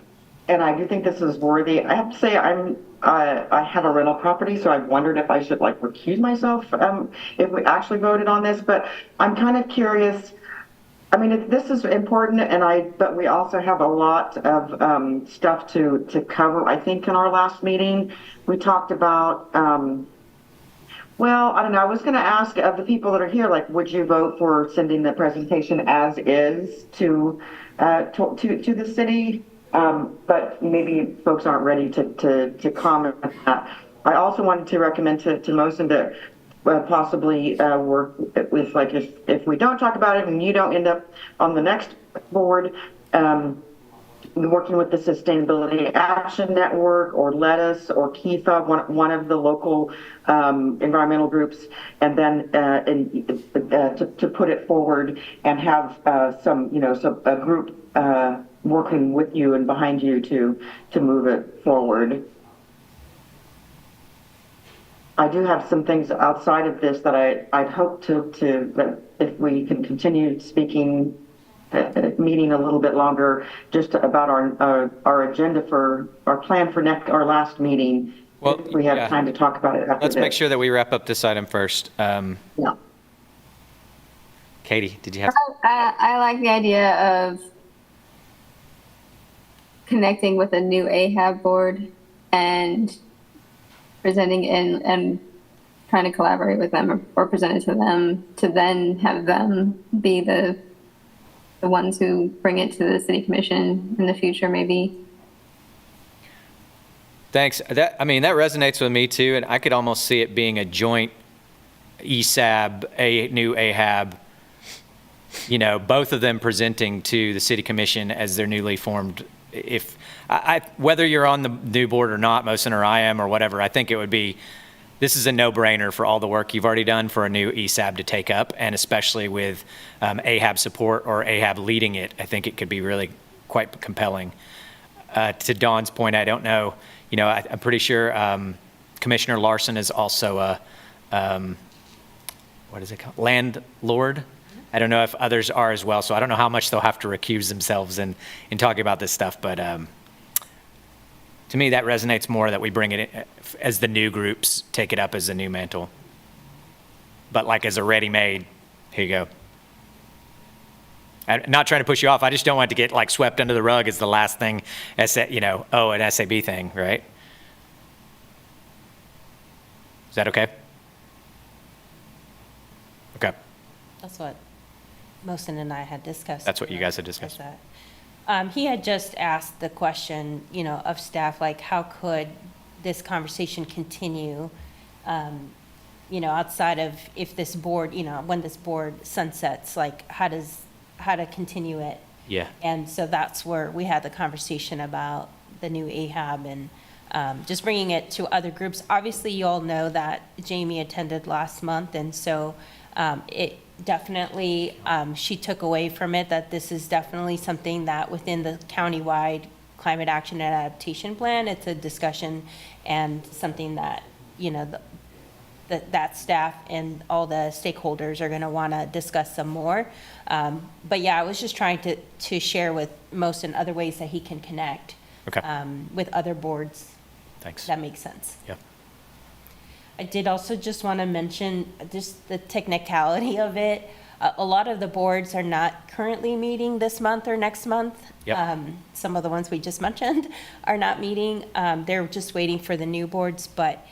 do think this is worthy. I have to say, I have a rental property, so I wondered if I should recuse myself if we actually voted on this. But I'm kind of curious. This is important, but we also have a lot of stuff to cover. I think in our last meeting we talked about. I don't know. I was going to ask of the people that are here, would you vote for sending the presentation as is to the city? But maybe folks aren't ready to comment on that. I also wanted to recommend to Mohsen to possibly work with, if we don't talk about it and you don't end up on the next board, working with the Sustainability Action Network or Lettuce or KIFA, one of the local environmental groups, and then to put it forward and have a group working with you and behind you to move it forward. I do have some things outside of this that I'd hope that if we can continue speaking, meeting a little bit longer, just about our agenda for our plan for our last meeting. Well, if we have time to talk about it after Let's this. make sure that we wrap up this item first. Yeah. Katie, did you have? I like the idea of connecting with a new AHAB board and presenting and trying to collaborate with them or present it to them to then have them be the ones who bring it to the city commission in the future, maybe. Thanks. That resonates with me too, and I could almost see it being a joint ESAB, a new AHAB, both of them presenting to the city commission as their newly formed. If whether you're on the new board or not, Mohsen or I am or whatever, I think it would be, this is a no-brainer for all the work you've already done for a new ESAB to take up, and especially with AHAB support or AHAB leading it, I think it could be really quite compelling. To Dawn's point, I don't know, I'm pretty sure Commissioner Larson is also a, what is it called? Landlord. I don't know if others are as well, so I don't know how much they'll have to recuse themselves in talking about this stuff, but To me, that resonates more that we bring it in, as the new groups take it up as a new mantle. But like as a ready-made, here you go. I'm not trying to push you off. I just don't want it to get like swept under the rug as the last thing, an SAB thing, right? Is that okay? Okay. That's what Mohsen and I had discussed. That's what you guys had discussed. He had just asked the question, of staff, like how could this conversation continue, outside of if this board, when this board sunsets, like how to continue it. Yeah. And so that's where we had the conversation about the new AHAB and just bringing it to other groups. Obviously, you all know that Jamie attended last month, and so it definitely, she took away from it that this is definitely something that within the countywide climate action and adaptation plan, it's a discussion and something that, that staff and all the stakeholders are going to want to discuss some more. But yeah, I was just trying to share with Mohsen other ways that he can connect with other boards. Thanks. That makes sense. Yeah. I did also just want to mention just the technicality of it. A lot of the boards are not currently meeting this month or next month. Yep. Some of the ones we just mentioned are not meeting. They're just waiting for the new boards. But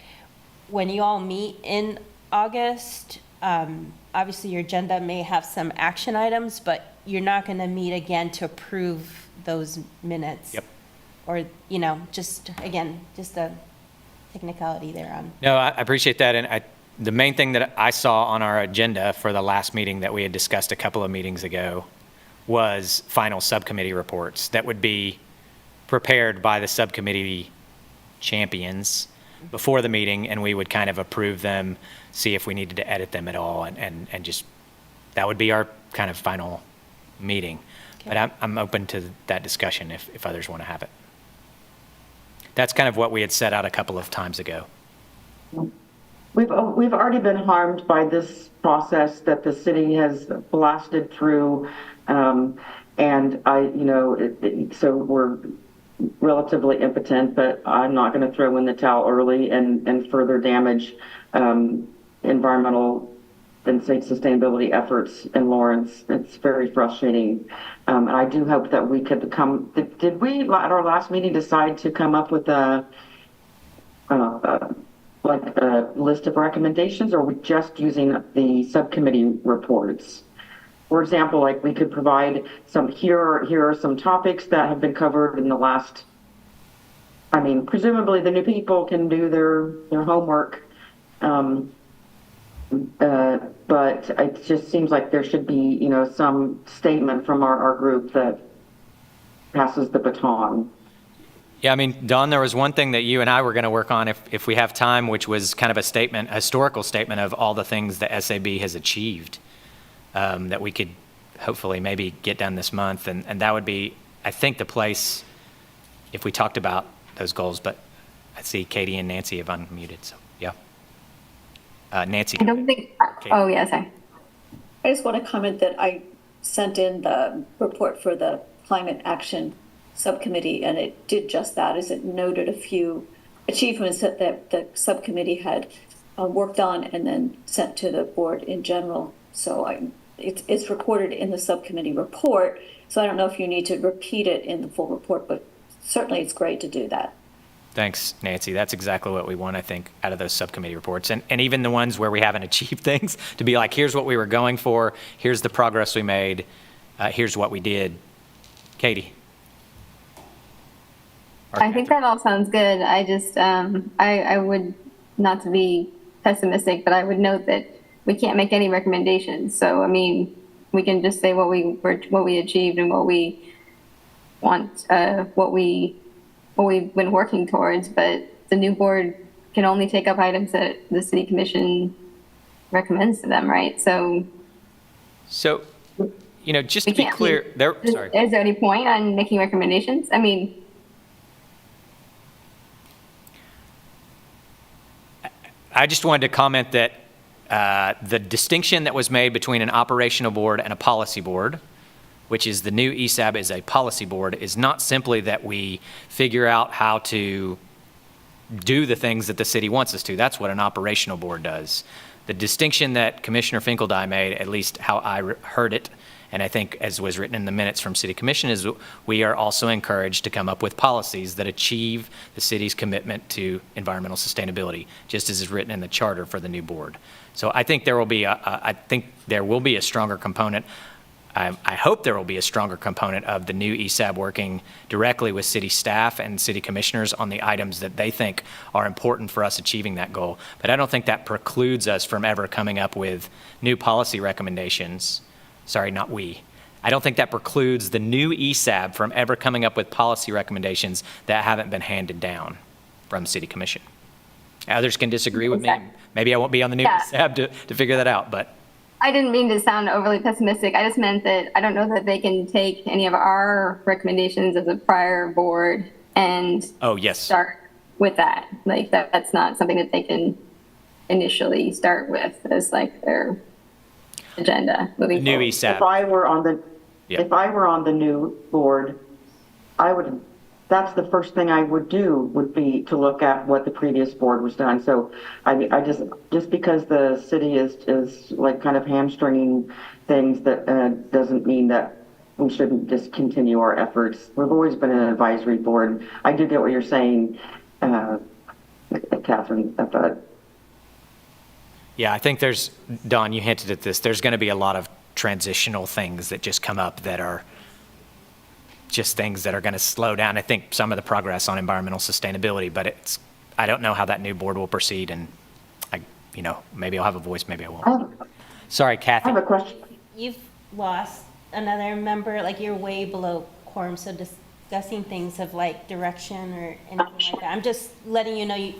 when you all meet in August, obviously your agenda may have some action items, but you're not going to meet again to approve those minutes. Yep. Or, just a technicality there on. No, I appreciate that. And the main thing that I saw on our agenda for the last meeting that we had discussed a couple of meetings ago was final subcommittee reports that would be prepared by the subcommittee champions before the meeting, and we would kind of approve them, see if we needed to edit them at all, and just, that would be our kind of final meeting. Okay. But I'm open to that discussion if others want to have it. That's kind of what we had set out a couple of times ago. We've already been harmed by this process that the city has blasted through, and so we're relatively impotent, but I'm not going to throw in the towel early and further damage environmental and state sustainability efforts in Lawrence. It's very frustrating. And I do hope that we could did we at our last meeting decide to come up with a list of recommendations, or are we just using the subcommittee reports? For example, like we could provide here are some topics that have been covered in the last, presumably the new people can do their homework. But it just seems like there should be, some statement from our group that passes the baton. Yeah, Dawn, there was one thing that you and I were going to work on if we have time, which was kind of a historical statement of all the things that SAB has achieved that we could hopefully maybe get done this month. And that would be, I think, the place if we talked about those goals. But I see Katie and Nancy have unmuted, so yeah. Nancy. I don't think, oh, yeah, sorry. I just want to comment that I sent in the report for the climate action subcommittee, and it did just that, is it noted a few achievements that the subcommittee had worked on and then sent to the board in general. So it's recorded in the subcommittee report, so I don't know if you need to repeat it in the full report, but certainly it's great to do that. Thanks, Nancy. That's exactly what we want, I think, out of those subcommittee reports. And even the ones where we haven't achieved things, to be like, here's what we were going for, here's the progress we made, here's what we did. Katie. I think that all sounds good. I just, I would, not to be pessimistic, but I would note that we can't make any recommendations. So, we can just say what we achieved and what we want, what we've been working towards, but the new board can only take up items that the city commission recommends to them, right? So just to be clear, sorry. Is there any point on making recommendations? I just wanted to comment that the distinction that was made between an operational board and a policy board which is the new ESAB is a policy board, is not simply that we figure out how to do the things that the city wants us to. That's what an operational board does. The distinction that Commissioner Finkeldye made, at least how I heard it, and I think as was written in the minutes from City Commission, is we are also encouraged to come up with policies that achieve the city's commitment to environmental sustainability, just as is written in the charter for the new board. So I think there will be a stronger component. I hope there will be a stronger component of the new ESAB working directly with city staff and city commissioners on the items that they think are important for us achieving that goal. But I don't think that precludes us from ever coming up with new policy recommendations. Sorry, not we. I don't think that precludes the new ESAB from ever coming up with policy recommendations that haven't been handed down from City Commission. Others can disagree with me. Maybe I won't be on the new ESAB to figure that out, but. I didn't mean to sound overly pessimistic. I just meant that I don't know that they can take any of our recommendations as a prior board and start with that. Like that's not something that they can initially start with as like their agenda moving new forward. ESAB. If I were on the new board, that's the first thing I would do would be to look at what the previous board was done. So I just because the city is like kind of hamstringing things, that doesn't mean that we shouldn't just continue our efforts. We've always been an advisory board. I do get what you're saying, Catherine, but. Yeah, I think Don, you hinted at this, there's going to be a lot of transitional things that just come up that are just things that are going to slow down, I think, some of the progress on environmental sustainability, but I don't know how that new board will proceed, and maybe I'll have a voice, maybe I won't. Sorry, Kathy. I have a question. You've lost another member, like you're way below quorum, so discussing things of like direction or anything like that. I'm just letting you know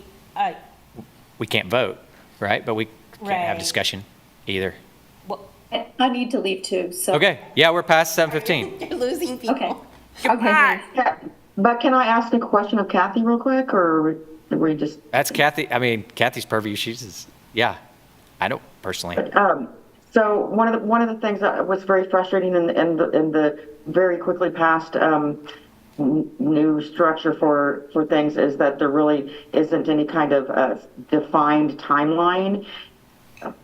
we can't vote, right? But we can't have discussion either. Well, I need to leave too, so. Okay, yeah, we're past 7:15. you're losing people. Okay. Yeah, but can I ask a question of Kathy real quick, or we just? That's Kathy. I mean, Kathy's purview. I don't personally. So one of the things that was very frustrating in the very quickly passed new structure for things is that there really isn't any kind of defined timeline.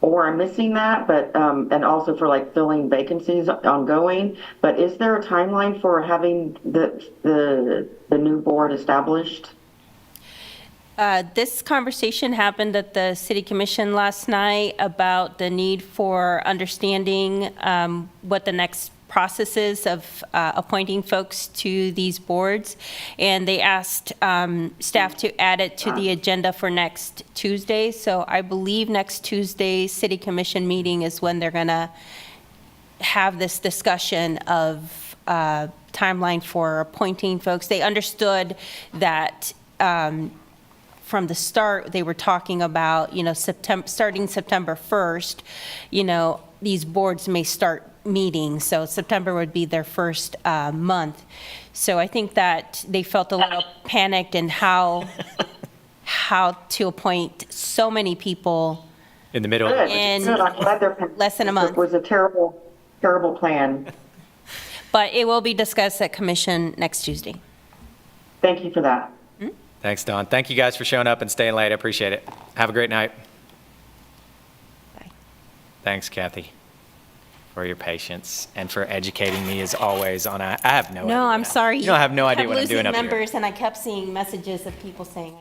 Or I'm missing that, but and also for like filling vacancies ongoing. But is there a timeline for having the new board established? This conversation happened at the City Commission last night about the need for understanding what the next process is of appointing folks to these boards. And they asked staff to add it to the agenda for next Tuesday. So I believe next Tuesday's City Commission meeting is when they're going to have this discussion of timeline for appointing folks. They understood that from the start, they were talking about, starting September 1st, these boards may start meeting, so September would be their first month. So I think that they felt a little panicked in how to appoint so many people in the middle in less than a month. It was a terrible, terrible plan. But it will be discussed at Commission next Tuesday. Thank you for that. Thanks, Don. Thank you guys for showing up and staying late. I appreciate it. Have a great night. Bye. Thanks, Kathy, for your patience and for educating me as always on. I have no idea. No, I'm sorry. You don't have no idea what I'm doing up here. members, and I kept seeing messages of people saying.